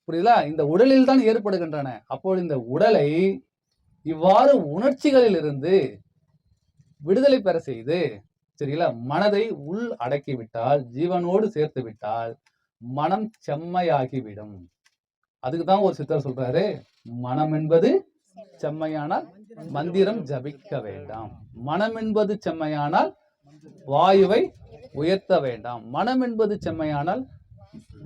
புரியுதா? இந்த உடலில் தான் ஏற்படுகின்றன. அப்போது இந்த உடலை இவ்வாறு உணர்ச்சிகளில் இருந்து விடுதலை பெற செய்து சரிங்களா? மனதை உள் அடக்கி விட்டால், ஜீவனோடு சேர்த்து விட்டால் மனம் செம்மையாகிவிடும். அதுக்கு தான் ஒரு சித்தர் சொல்றாரு, மனம் என்பது செம்மையானால் மந்திரம் ஜபிக்க வேண்டாம். மனம் என்பது செம்மையானால் வாயுவை உயர்த்த வேண்டாம். மனம் என்பது செம்மையானால்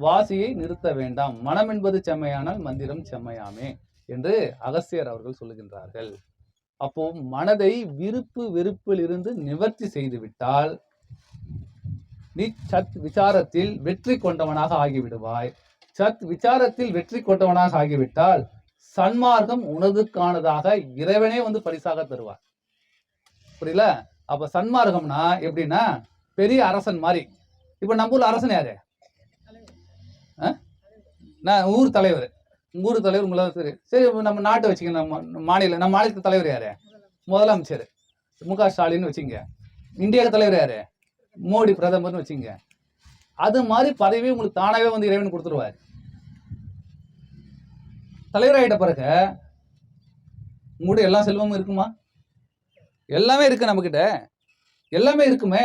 வாசியை நிறுத்த வேண்டாம். மனம் என்பது செம்மையானால் மந்திரம் செம்மையாமே என்று அகஸ்தியர் அவர்கள் சொல்லுகின்றார்கள். அப்போ மனதை விருப்பு வெறுப்பில் இருந்து நிவர்த்தி செய்து விட்டால் நீ சத் விசாரத்தில் வெற்றி கொண்டவனாக ஆகிவிடுவாய். சத் விசாரத்தில் வெற்றி கொண்டவனாக ஆகிவிட்டால் சன்மார்க்கம் உனதுக்கானதாக இறைவனே வந்து பரிசாக தருவார். புரியல? அப்ப சன்மார்க்கம்னா எப்படின்னா பெரிய அரசன் மாதிரி. இப்ப நம்ம ஊர்ல அரசன் யாரு? நான் ஊர் தலைவர். ஊர் தலைவர் உங்களுக்கு சரி சரி. நம்ம நாட்டை வச்சுக்க, நம்ம மாநிலத்து தலைவர் யாரு? முதலமைச்சர் மு.க. ஸ்டாலின் வச்சுங்க. இந்தியாவுக்கு தலைவர் யாரு? மோடி பிரதமர்னு வச்சுங்க. அது மாதிரி பதவி உங்களுக்கு தானாவே வந்து இறைவன் கொடுத்துருவாரு. தலைவராயிட்ட பிறகு உங்கள்கிட்ட எல்லா செல்வமும் இருக்குமா? எல்லாமே இருக்கு, நம்ம கிட்ட எல்லாமே இருக்குமே.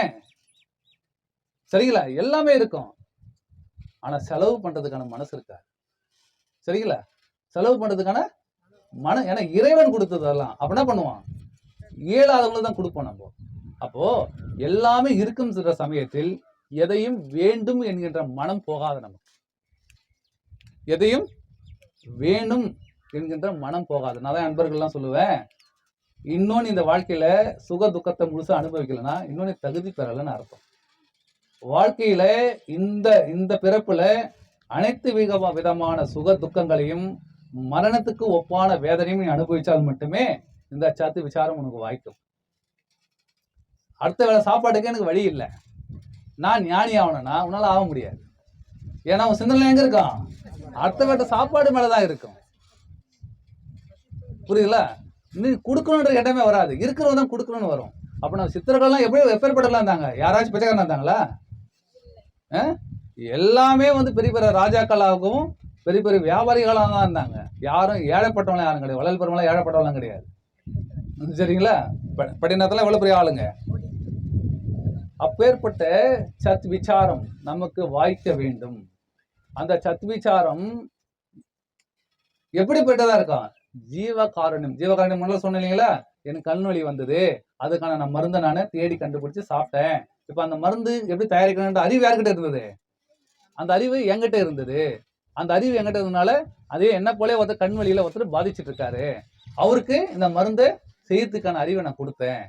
சரிங்களா? எல்லாமே இருக்கும். ஆனா செலவு பண்றதுக்கான மனசு இருக்கா? சரிங்களா? செலவு பண்றதுக்கான மன, ஏன்னா இறைவன் கொடுத்ததெல்லாம் அப்ப என்ன பண்ணுவான்? இயலாதவங்களுக்கு தான் கொடுப்போம் நம்ம. அப்போ எல்லாமே இருக்கும் சமயத்தில் எதையும் வேண்டும் என்கின்ற மனம் போகாத நமக்கு. எதையும் வேணும் என்கின்ற மனம் போகாது. நான் தான் நண்பர்கள்லாம் சொல்லுவேன், இன்னொன்னு இந்த வாழ்க்கையில சுக துக்கத்தை முழுசா அனுபவிக்கலன்னா இன்னொன்னு தகுதி பெறலன்னு அர்த்தம். வாழ்க்கையில இந்த பிறப்புல அனைத்து விதமான சுக துக்கங்களையும் மரணத்துக்கு ஒப்பான வேதனையும் நீ அனுபவிச்சால் மட்டுமே இந்த சத்து விசாரம் உனக்கு வாய்க்கும். அடுத்த வேளை சாப்பாட்டுக்கு எனக்கு வழி இல்லை, நான் ஞானி ஆகணும்னா உன்னால ஆக முடியாது. ஏன்னா உன் சிந்தனை எங்க இருக்கான்? அடுத்த வேட்ட சாப்பாடு மேலதான் இருக்கும். புரியுதுல? நீ கொடுக்கணுன்ற இடமே வராது, இருக்கிறவங்க தான் கொடுக்கணும்னு வரும். அப்ப நம்ம சித்தர்கள்லாம் எப்பேற்பட்டலாம் இருந்தாங்க? யாராச்சும் பிச்சைக்காரனா இருந்தாங்களா? எல்லாமே வந்து பெரிய பெரிய ராஜாக்களாகவும் பெரிய பெரிய வியாபாரிகளாக தான் இருந்தாங்க. யாரும் ஏழைப்பட்டவங்களாம் யாரும் கிடையாது. வளல் பெருமெல்லாம் ஏழைப்பட்டவங்களாம் கிடையாது. சரிங்களா? படினத்தெல்லாம் எவ்வளவு பெரிய ஆளுங்க. அப்பேற்பட்ட சத் விசாரம் நமக்கு வாய்க்க வேண்டும். அந்த சத் விசாரம் எப்படிப்பட்டதா இருக்கும்? ஜீவகாருண்யம். ஜீவகாருண்யம் முன்னால சொன்னேன் இல்லைங்களா? எனக்கு கண் வலி வந்தது, அதுக்கான நான் மருந்தை நான் தேடி கண்டுபிடிச்சு சாப்பிட்டேன். இப்ப அந்த மருந்து எப்படி தயாரிக்கணும்ன்ற அறிவு யார்கிட்ட இருந்தது? அந்த அறிவு என்கிட்ட இருந்தது. அந்த அறிவு என்கிட்ட இருந்ததுனால அதே என்ன போல ஒருத்தர் கண் வலியில ஒருத்தர் பாதிச்சுட்டு இருக்காரு, அவருக்கு இந்த மருந்தை செய்யறதுக்கான அறிவை நான் கொடுத்தேன்.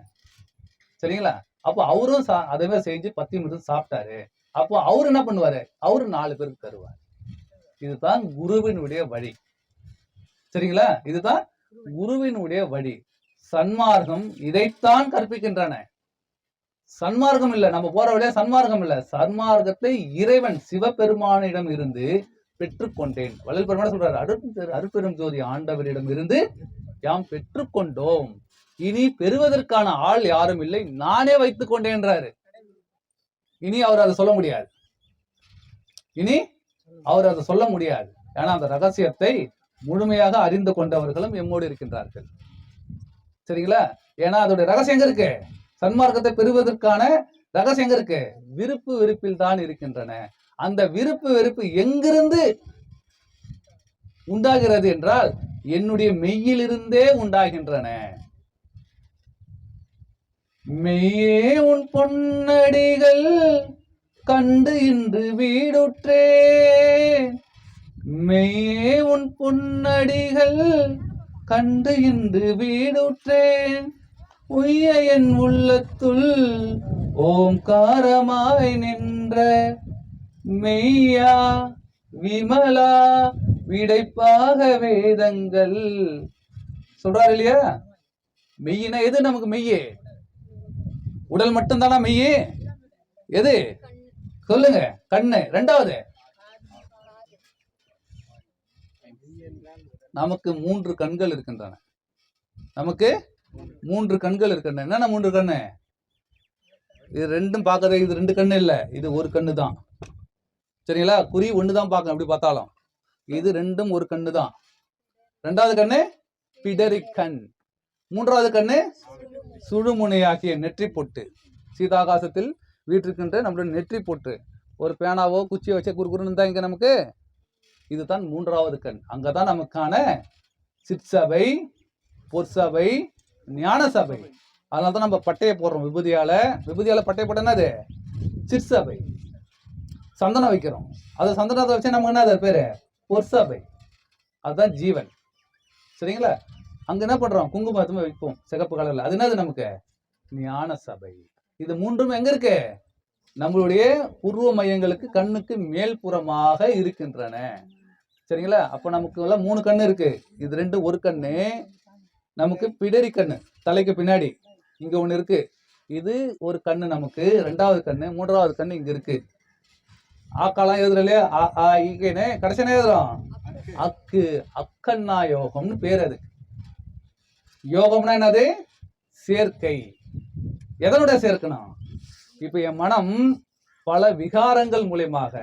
சரிங்களா? அப்போ அவரும் அதே மாதிரி செஞ்சு 10 நிமிஷம் சாப்பிட்டாரு. அப்போ அவரு என்ன பண்ணுவாரு? அவரு 4 பேருக்கு தருவார். இதுதான் குருவினுடைய வழி. சரிங்களா? இதுதான் குருவினுடைய வழி. சன்மார்க்கம் இதைத்தான் கற்பிக்கின்றன. சன்மார்க்கம் இல்ல, நம்ம போற வழியா சன்மார்க்கம் இல்ல. சன்மார்க்கத்தை இறைவன் சிவபெருமானிடம் இருந்து பெற்றுக்கொண்டேன். வள்ளல் பெருமான் சொல்றாரு, அருட்பெரும் ஜோதி ஆண்டவரிடம் இருந்து யாம் பெற்றுக்கொண்டோம், இனி பெறுவதற்கான ஆள் யாரும் இல்லை, நானே வைத்துக் கொண்டேன்றாரு. இனி அவர் அதை சொல்ல முடியாது. இனி அவர் அதை சொல்ல முடியாது. ஏன்னா அந்த ரகசியத்தை முழுமையாக அறிந்து கொண்டவர்களும் எம்மோடு இருக்கின்றார்கள். சரிங்களா? ஏன்னா அதோட ரகசியம் எங்க இருக்கு? சன்மார்க்கத்தை பெறுவதற்கான ரகசியம் எங்க இருக்கு? விருப்பு வெறுப்பில் தான் இருக்கின்றன. அந்த விருப்பு வெறுப்பு எங்கிருந்து உண்டாகிறது என்றால் என்னுடைய மெய்யிலிருந்தே உண்டாகின்றன. மெய்யே உன் பொன்னடிகள் கண்டு இன்று வீடுற்றேன், மெய்யே உன் பொன்னடிகள் கண்டு இன்று வீடுற்றேன், உய்ய என் உள்ளத்துள் ஓம்காரமாய் நின்ற மெய்யா விமலா விடைப்பாக வேதங்கள் சொல்றாரு இல்லையா? மெய்யினா எது? நமக்கு மெய்யே உடல் மட்டும்தானா மெய்யே? எது சொல்லுங்க? கண்ணு. ரெண்டாவது நமக்கு 3 கண்கள் இருக்கின்றன. நமக்கு 3 கண்கள் இருக்கின்றன. என்னன்னா 3 கண்ணு? இது ரெண்டும் பார்க்கறது. இது 2 கண்ணு இல்ல, இது ஒரு கண்ணு தான். சரிங்களா? குறி ஒண்ணுதான் பார்க்கணும் அப்படி பார்த்தாலும். இது ரெண்டும் ஒரு கண்ணு தான். 2வது கண்ணு பிடரி கண். 3வது கண்ணு சுழுமுனையாகிய நெற்றி பொட்டு. சீதாகாசத்தில் வீற்றிருக்கின்ற நம்மளுடைய நெற்றி போட்டு ஒரு பேனாவோ குச்சியோ வச்ச குறுகுறுன்னு தான் இங்க நமக்கு. இதுதான் 3வது கண். அங்கதான் நமக்கான சிற்சபை, பொற்சபை, ஞான சபை. அதனால தான் நம்ம பட்டையை போடுறோம். விபூதியால பட்டையை போட்ட என்னது? சிற்சபை. சந்தனம் வைக்கிறோம். அது சந்தனத்தை வச்சா நமக்கு என்ன பேரு? பொற்சபை. அதுதான் ஜீவன். சரிங்களா? அங்க என்ன பண்றோம்? குங்குமத்துமே வைப்போம் சிகப்பு கலர்ல. அது என்னது நமக்கு? ஞான சபை. இது 3ம் எங்க இருக்கு? நம்மளுடைய உருவ மையங்களுக்கு கண்ணுக்கு மேல்புறமாக இருக்கின்றன. சரிங்களா? அப்ப நமக்கு எல்லாம் 3 கண்ணு இருக்கு. இது 2 ஒரு கண்ணு. நமக்கு பிடரி கண்ணு தலைக்கு பின்னாடி இங்க ஒண்ணு இருக்கு. இது ஒரு கண்ணு நமக்கு. 2வது கண்ணு. 3வது கண்ணு இங்க இருக்கு. ஆக்காலாம் எழுதுற இல்லையா? ஈகேன்னு கடைசி என்ன எழுதுறோம்? அக்கு. அக்கண்ணா யோகம்னு பேர். அது யோகம்னா என்னது? சேர்க்கை. எதனுடைய சேர்க்கணும்? இப்ப என் மனம் பல விகாரங்கள் மூலியமாக,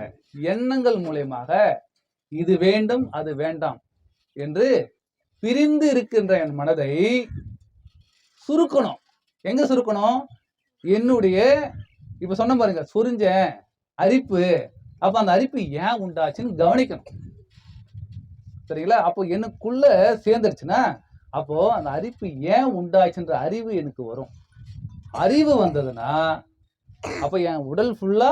எண்ணங்கள் மூலியமாக இது வேண்டும் அது வேண்டாம் என்று பிரிந்து இருக்கின்ற என் மனதை சுருக்கணும். எங்க சுருக்கணும்? என்னுடைய இப்ப சொன்ன பாருங்க, சொரிஞ்ச அரிப்பு. அப்ப அந்த அரிப்பு ஏன் உண்டாச்சுன்னு கவனிக்கணும். சரிங்களா? அப்போ எனக்குள்ள சேர்ந்துருச்சுன்னா அப்போ அந்த அரிப்பு ஏன் உண்டாச்சுன்ற அறிவு எனக்கு வரும். அறிவு வந்ததுன்னா அப்ப என் உடல் ஃபுல்லா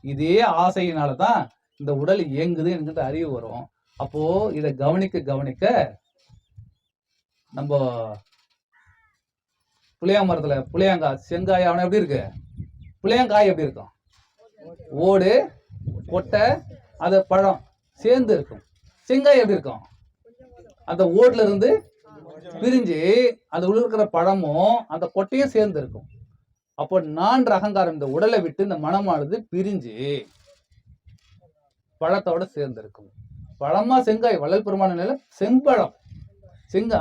இதே ஆசையினாலதான் இந்த உடல் இயங்குது என்கிட்ட அறிவு வரும். அப்போ இதை கவனிக்க கவனிக்க நம்ம புளியா மரத்துல புளியாங்காய் செங்காய் அவனை எப்படி இருக்கு? புளியாங்காய் எப்படி இருக்கும்? ஓடு கொட்டை அது பழம் சேர்ந்து இருக்கும். செங்காய் எப்படி இருக்கும்? அந்த ஓடுல இருந்து பிரிஞ்சு அந்த உள்ள இருக்கிற பழமும் அந்த கொட்டையும் சேர்ந்து இருக்கும். அப்போ நான் அகங்காரம் இந்த உடலை விட்டு இந்த மனமானது பிரிஞ்சு பழத்தோட சேர்ந்து இருக்கும். பழமா செங்காய் வள்ளல் பெருமான நிலை செம்பழம்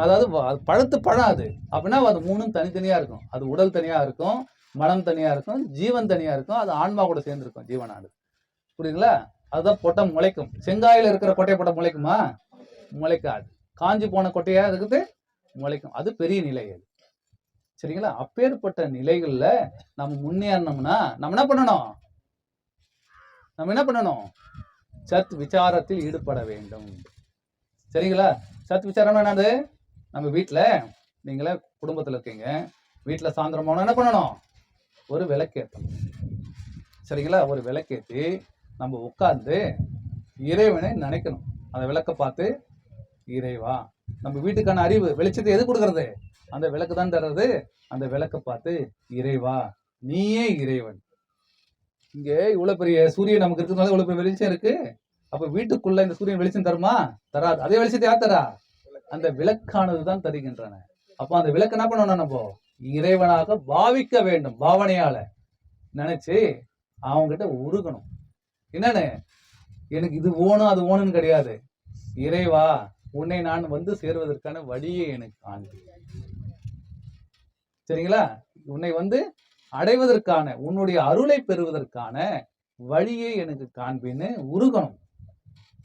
அதாவது பழத்து பழம். அது அப்படின்னா அது 3ம் தனித்தனியா இருக்கும். அது உடல் தனியா இருக்கும், மனம் தனியா இருக்கும், ஜீவன் தனியா இருக்கும். அது ஆன்மா கூட சேர்ந்து இருக்கும் ஜீவனானது. புரியுதுங்களா? அதுதான் பொட்டை முளைக்கும். செங்காயில இருக்கிற கொட்டையை போட்ட முளைக்குமா? முளைக்காது. காஞ்சி போன கொட்டையா இருக்குது முளைக்கும். அது பெரிய நிலை. அது சரிங்களா? அப்பேற்பட்ட நிலைகள்ல நம்ம முன்னேறணும்னா நம்ம என்ன பண்ணணும்? சத் விசாரத்தில் ஈடுபட வேண்டும். சரிங்களா? சத் விசாரம் என்னது? நம்ம வீட்டுல நீங்களே குடும்பத்துல இருக்கீங்க. வீட்டுல சாயந்தரம் போனா என்ன பண்ணணும்? ஒரு விளக்கேற்றணும். சரிங்களா? ஒரு விளக்கேற்றி நம்ம உட்கார்ந்து இறைவனை நினைக்கணும். அந்த விளக்க பார்த்து இறைவா, நம்ம வீட்டுக்கான அறிவு வெளிச்சத்தை எது கொடுக்கறது? அந்த விளக்கு தான் தர்றது. அந்த விளக்க பார்த்து இறைவா நீயே இறைவன். இங்க இவ்வளவு பெரிய சூரியன் நமக்கு இருக்கிறதுனால இவ்வளவு பெரிய வெளிச்சம் இருக்கு. அப்ப வீட்டுக்குள்ள இந்த சூரியன் வெளிச்சம் தருமா? தராது. அதே வெளிச்சத்தை யார் தரா? அந்த விளக்கானதுதான் தருகின்றன. அப்ப அந்த விளக்கு என்ன பண்ணணும்? நம்ம இறைவனாக பாவிக்க வேண்டும். பாவனையால நினைச்சு அவங்ககிட்ட உருகணும். என்னன்னு? எனக்கு இது ஓணும் அது ஓணுன்னு கிடையாது. இறைவா உன்னை நான் வந்து சேருவதற்கான வழியை எனக்கு காண்பி. சரிங்களா? உன்னை வந்து அடைவதற்கான உன்னுடைய அருளை பெறுவதற்கான வழியை எனக்கு காண்பின்னு உருகணும்.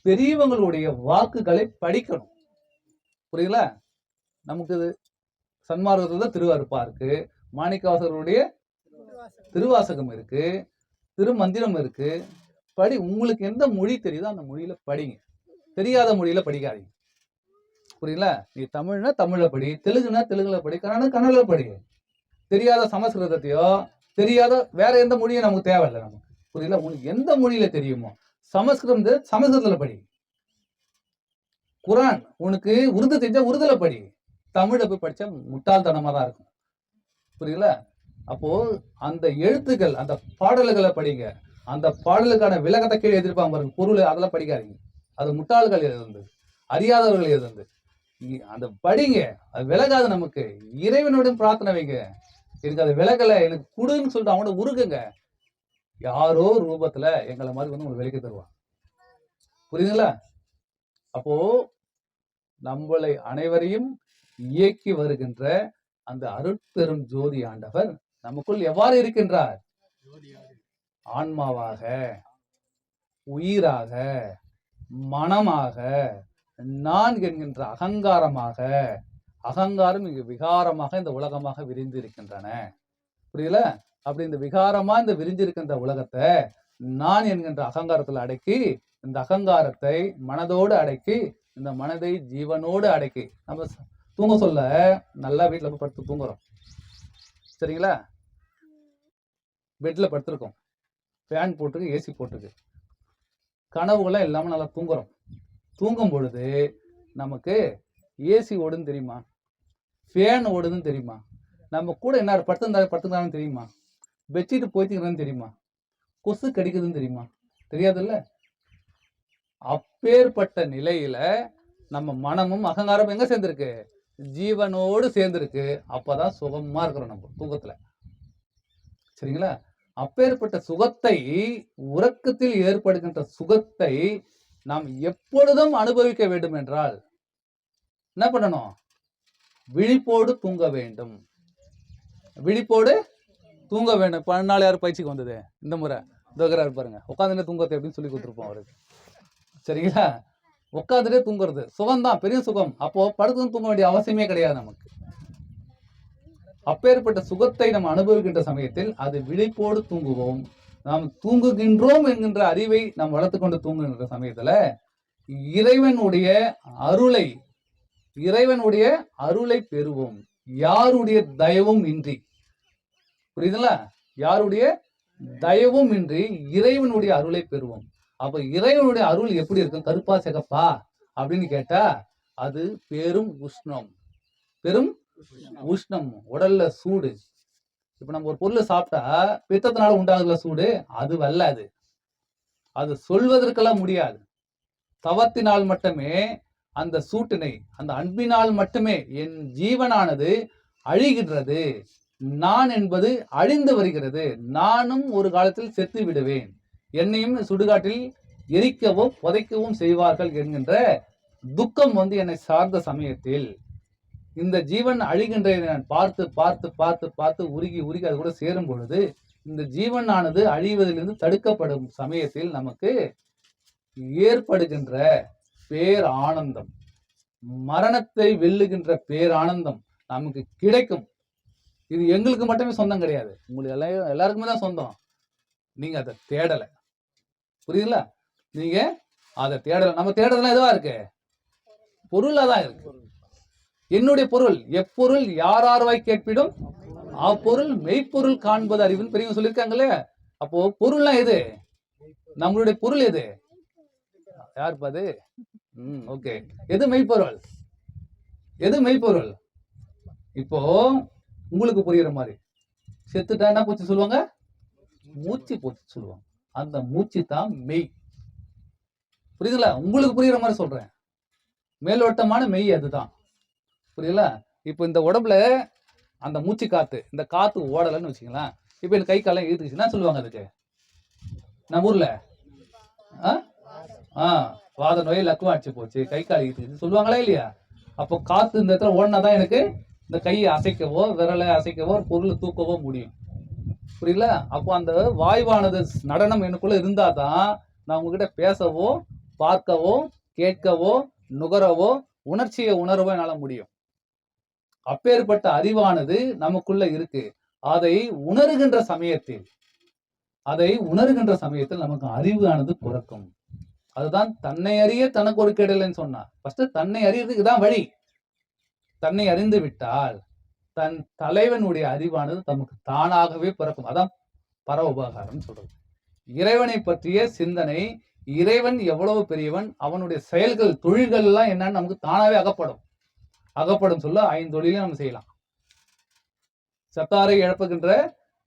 பெரியவங்களுடைய வாக்குகளை படிக்கணும். புரியுங்களா? நமக்கு சன்மார்க்கத்துல திருவருப்பா இருக்கு, மாணிக்கவாசகருடைய திருவாசகம் இருக்கு, திருமந்திரம் இருக்கு. படி. உங்களுக்கு எந்த மொழி தெரியுதோ அந்த மொழியில படிங்க. தெரியாத மொழியில படிக்காதீங்க. புரியுங்களா? நீ தமிழ்னா தமிழ்ல படி, தெலுங்குனா தெலுங்குல படி, கன்னடத்துல படி. தெரியாத சமஸ்கிருதத்தையோ தெரியாத வேற எந்த மொழியும் நமக்கு தேவையில்லை. நமக்கு புரியல? உங்களுக்கு எந்த மொழியில தெரியுமோ சமஸ்கிருதம் சமஸ்கிருதத்துல படி. குரான் உனக்கு உருது தெரிஞ்சா உருதுல படி. தமிழை போய் படிச்சா முட்டாள்தனமா தான் இருக்கும். புரியல? அப்போ அந்த எழுத்துக்கள் அந்த பாடல்களை படிங்க. அந்த பாடலுக்கான விளக்கத்தை கீழே எதிர்ப்பாங்க பாருங்க, பொருள் அதெல்லாம் படிக்காதீங்க. அது முட்டாள்கள் எழுதுந்து, அறியாதவர்கள் எழுதுந்து. அந்த படிங்க. அது விலகாது. நமக்கு இறைவனுடன் பிரார்த்தனை வைங்க. எனக்கு அது விலகலை, எனக்கு கொடுன்னு சொல்லிட்டு அவங்களோட உருகுங்க. யாரோ ரூபத்துல எங்களை மாதிரி வந்து உங்களுக்கு விலக்கி தருவாங்க. புரியுதுங்களா? அப்போ நம்மளை அனைவரையும் இயக்கி வருகின்ற அந்த அருட்பெரும் ஜோதி ஆண்டவர் நமக்குள் எவ்வாறு இருக்கின்றார்? ஆன்மாவாக, உயிராக, மனமாக, நான் என்கின்ற அகங்காரமாக. அகங்காரம் இங்கு விகாரமாக இந்த உலகமாக விரிந்து இருக்கின்றன. புரியல? அப்படி இந்த விகாரமா இந்த விரிஞ்சிருக்கின்ற உலகத்தை நான் என்கின்ற அகங்காரத்துல அடக்கி, இந்த அகங்காரத்தை மனதோடு அடக்கி, இந்த மனதை ஜீவனோடு அடக்கி நம்ம தூங்க சொல்ல நல்லா வீட்டுல போய் படுத்து தூங்குறோம். சரிங்களா? பெட்ல படுத்திருக்கோம், ஃபேன் போட்டுருக்கு, ஏசி போட்டுருக்கு, கனவுகள்லாம் இல்லாம நல்லா தூங்குறோம். தூங்கும் பொழுது நமக்கு ஏசி ஓடுன்னு தெரியுமா? ஃபேன் ஓடுதுன்னு தெரியுமா? நம்ம கூட என்ன படுத்துருந்தாலும் தெரியுமா? பெட்ஷீட் போய்த்துக்கிறதுன்னு தெரியுமா? கொசு கடிக்குதுன்னு தெரியுமா? தெரியாதுல்ல. அப்பேற்பட்ட நிலையில நம்ம மனமும் அகங்காரமும் எங்க சேர்ந்திருக்கு? ஜீவனோடு சேர்ந்திருக்கு. அப்பதான் சுகமா இருக்கிறோம் நம்ம தூக்கத்துல. சரிங்களா? அப்பேற்பட்ட சுகத்தை, உறக்கத்தில் ஏற்படுகின்ற சுகத்தை நாம் எப்பொழுதும் அனுபவிக்க வேண்டும் என்றால் என்ன பண்ணணும்? விழிப்போடு தூங்க வேண்டும். விழிப்போடு தூங்க வேண்டும். 14 யார் பயிற்சிக்கு வந்தது இந்த முறை தோகராரு பாருங்க, உட்காந்துட்டே தூங்குறது அப்படின்னு சொல்லி கொடுத்துருப்போம் அவருக்கு. சரிங்களா? உட்காந்துட்டே தூங்குறது சுகம்தான், பெரிய சுகம். அப்போ படுத்து தூங்க வேண்டிய அவசியமே கிடையாது நமக்கு. அப்பேற்பட்ட சுகத்தை நம்ம அனுபவிக்கின்ற சமயத்தில் அது விழிப்போடு தூங்குவோம். நாம் தூங்குகின்றோம் என்கின்ற அறிவை நாம் வளர்த்து கொண்டு தூங்குகின்ற சமயத்துல இறைவனுடைய அருளை பெறுவோம். யாருடைய தயவும் இன்றி. புரியுதுங்களா? யாருடைய தயவும் இன்றி இறைவனுடைய அருளை பெறுவோம். அப்ப இறைவனுடைய அருள் எப்படி இருக்கும்? கருப்பா சிகப்பா அப்படின்னு கேட்டா அது பெரும் உஷ்ணம். பெரும் உஷ்ணம், உடல்ல சூடு. இப்ப நம்ம ஒரு பொருளை சாப்பிட்டா பித்தத்தினால உண்டாகுதுல சூடு, அது வல்ல. அது சொல்வதற்கெல்லாம் முடியாது. தவத்தினால் மட்டுமே அந்த சூட்டினை, அந்த அன்பினால் மட்டுமே என் ஜீவனானது அழிகின்றது. நான் என்பது அழிந்து வருகிறது. நானும் ஒரு காலத்தில் செத்து விடுவேன், என்னையும் சுடுகாட்டில் எரிக்கவும் புதைக்கவும் செய்வார்கள் என்கின்ற துக்கம் என்னை சார்ந்த சமயத்தில் இந்த ஜீவன் அழிகின்ற நான் பார்த்து பார்த்து பார்த்து பார்த்து உருகி உருகி அது கூட சேரும் பொழுது இந்த ஜீவனானது அழிவதிலிருந்து தடுக்கப்படும் சமயத்தில் நமக்கு ஏற்படுகின்ற பேர் ஆனந்தம், மரணத்தை வெல்லுகின்ற பேரானந்தம் நமக்கு கிடைக்கும். இது எங்களுக்கு மட்டுமே சொந்தம் கிடையாது, உங்களுக்கு எல்லாருக்குமே தான் சொந்தம். நீங்க அதை தேடல. புரியுதுங்களா? நீங்க அதை தேடல. நம்ம தேடலாம் எதுவா இருக்கு? பொருளா தான் இருக்கு. என்னுடைய பொருள் எப்பொருள் யாரார்வாய் கேட்பிடும் அப்பொருள் மெய்ப்பொருள் காண்பது அறிவுன்னு பெரியவங்க சொல்லியிருக்காங்களே. அப்போ பொருள்லாம் எது? நம்மளுடைய பொருள் எது? யார் பாது? ஓகே. எது மெய்ப்பொருள்? எது மெய்ப்பொருள்? இப்போ உங்களுக்கு புரியுற மாதிரி செத்துட்டா என்ன போச்சு சொல்லுவாங்க? மூச்சு போச்சு சொல்லுவாங்க. அந்த மூச்சு தான் மெய். புரியுதுங்களா? உங்களுக்கு புரியுற மாதிரி சொல்றேன். மேலோட்டமான மெய் அதுதான். புரியல? இப்போ இந்த உடம்புல அந்த மூச்சு காத்து, இந்த காத்து ஓடலன்னு வச்சுக்கலாம். இப்போ இந்த கை காலம் இழுத்துச்சுன்னா சொல்லுவாங்க அதுக்கு நம்ம ஊர்ல வாத நோய் லக்குவம் அடிச்சு போச்சு, கை கால் இழுத்துச்சு சொல்லுவாங்களா இல்லையா? அப்போ காத்து இந்த இடத்துல ஓடினாதான் எனக்கு இந்த கையை அசைக்கவோ விரலை அசைக்கவோ பொருள் தூக்கவோ முடியும். புரியல? அப்போ அந்த வாயுவானது நடனம் எனக்குள்ள இருந்தாதான் நான் உங்ககிட்ட பேசவோ பார்க்கவோ கேட்கவோ நுகரவோ உணர்ச்சியை உணரவோ என்னால முடியும். அப்பேற்பட்ட அறிவானது நமக்குள்ள இருக்கு. அதை உணர்கின்ற சமயத்தில் நமக்கு அறிவானது பிறக்கும். அதுதான் தன்னை அறிய தனக்கு ஒரு கெடலைன்னு சொன்னா. ஃபர்ஸ்ட் தன்னை அறியறதுக்கு தான் வழி. தன்னை அறிந்து விட்டால் தன் தலைவனுடைய அறிவானது நமக்கு தானாகவே பிறக்கும். அதான் பர உபகாரம் சொல்றது. இறைவனை பற்றிய சிந்தனை, இறைவன் எவ்வளவு பெரியவன், அவனுடைய செயல்கள் தொழில்கள் எல்லாம் என்னன்னு நமக்கு தானாவே அகப்படும் சொல்ல 5 தொழிலையும் நம்ம செய்யலாம். சத்தாரை இழப்புகின்ற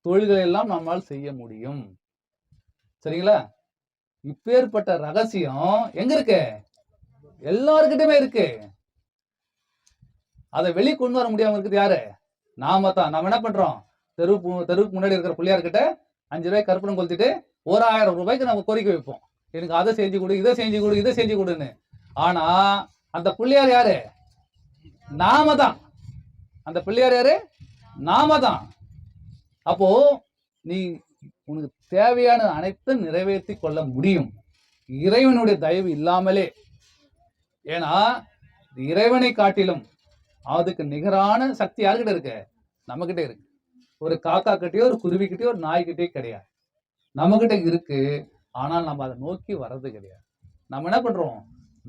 தொழில்களை எல்லாம் நம்மால் செய்ய முடியும். சரிங்களா? இப்பேற்பட்ட ரகசியம் எங்க இருக்கு? எல்லாருக்கிட்டயுமே இருக்கு. அதை வெளியே கொண்டு வர முடியாம இருக்குது யாரு? நாம தான். நம்ம என்ன பண்றோம்? தெருவுக்கு முன்னாடி இருக்கிற பிள்ளையார்கிட்ட 5 ரூபாய் கற்பனை கொளுத்திட்டு 1000 ரூபாய்க்கு நம்ம கோரிக்கை வைப்போம். எனக்கு அதை செஞ்சு கொடு, இதை செஞ்சு கொடுன்னு. ஆனா அந்த பிள்ளையார் யாரு? நாம தான். அந்த பிள்ளையார் யாரு? நாம தான். அப்போ நீ உனக்கு தேவையான அனைத்தும் நிறைவேற்றி கொள்ள முடியும் இறைவனுடைய தயவு இல்லாமலே. ஏன்னா இறைவனை காட்டிலும் அதுக்கு நிகரான சக்தி யாருக்கிட்ட இருக்கு? நம்ம கிட்ட இருக்கு. ஒரு காக்கா கிட்டயோ ஒரு குருவி கிட்டயோ ஒரு நாய்கிட்டயோ கிடையாது. நம்ம கிட்ட இருக்கு. ஆனால் நம்ம அதை நோக்கி வர்றது கிடையாது. நம்ம என்ன பண்றோம்?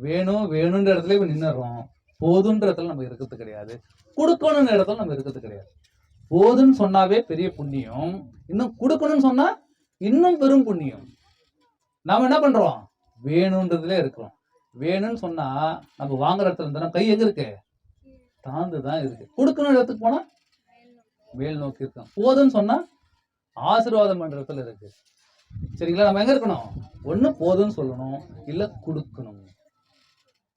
வேணும் வேணுன்ற இடத்துல போய் நின்னுறோம். போதுன்ற இடத்துல நம்ம இருக்கிறது கிடையாது. கொடுக்கணும்ன்ற இடத்துல நம்ம இருக்கிறது கிடையாது. போதுன்னு சொன்னாவே பெரிய புண்ணியம், இன்னும் கொடுக்கணும்னு சொன்னா இன்னும் பெரும் புண்ணியம். நாம என்ன பண்றோம்? வேணும்ன்றதுல இருக்கிறோம். வேணும்னு சொன்னா நம்ம வாங்குற இடத்துல இருந்தா கை எங்க இருக்கு? தாழ்ந்துதான் இருக்கு. கொடுக்கணும் இடத்துக்கு போனா மேல் நோக்கி இருக்கோம். போதுன்னு சொன்னா ஆசீர்வாதம் பண்ற இடத்துல இருக்கு. சரிங்களா? நம்ம எங்க இருக்கணும்? ஒண்ணு போதுன்னு சொல்லணும், இல்ல கொடுக்கணும்.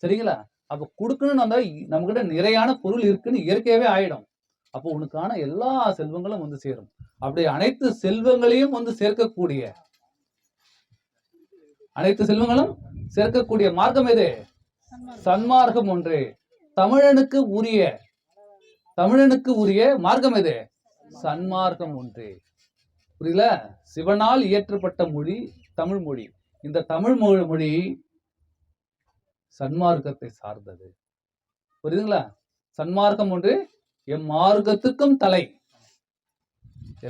சரிங்களா? அப்ப கொடுக்கணும்னு வந்தா நம்ம கிட்ட நிறையான பொருள் இருக்குன்னு இயற்கையாவே ஆயிடும். அப்போ உனக்கான எல்லா செல்வங்களும் வந்து சேரும். அப்படி அனைத்து செல்வங்களையும் வந்து சேர்க்கக்கூடிய மார்க்கம் எது? சன்மார்க்கம் ஒன்றே. தமிழனுக்கு உரிய மார்க்கம் எது? சன்மார்க்கம் ஒன்றே. புரியல? சிவனால் இயற்றப்பட்ட மொழி தமிழ் மொழி. இந்த தமிழ் மொழி சன்மார்க்கத்தை சார்ந்தது. புரியுதுங்களா? சன்மார்க்கம் ஒன்று எம்மார்க்கத்துக்கும் தலை.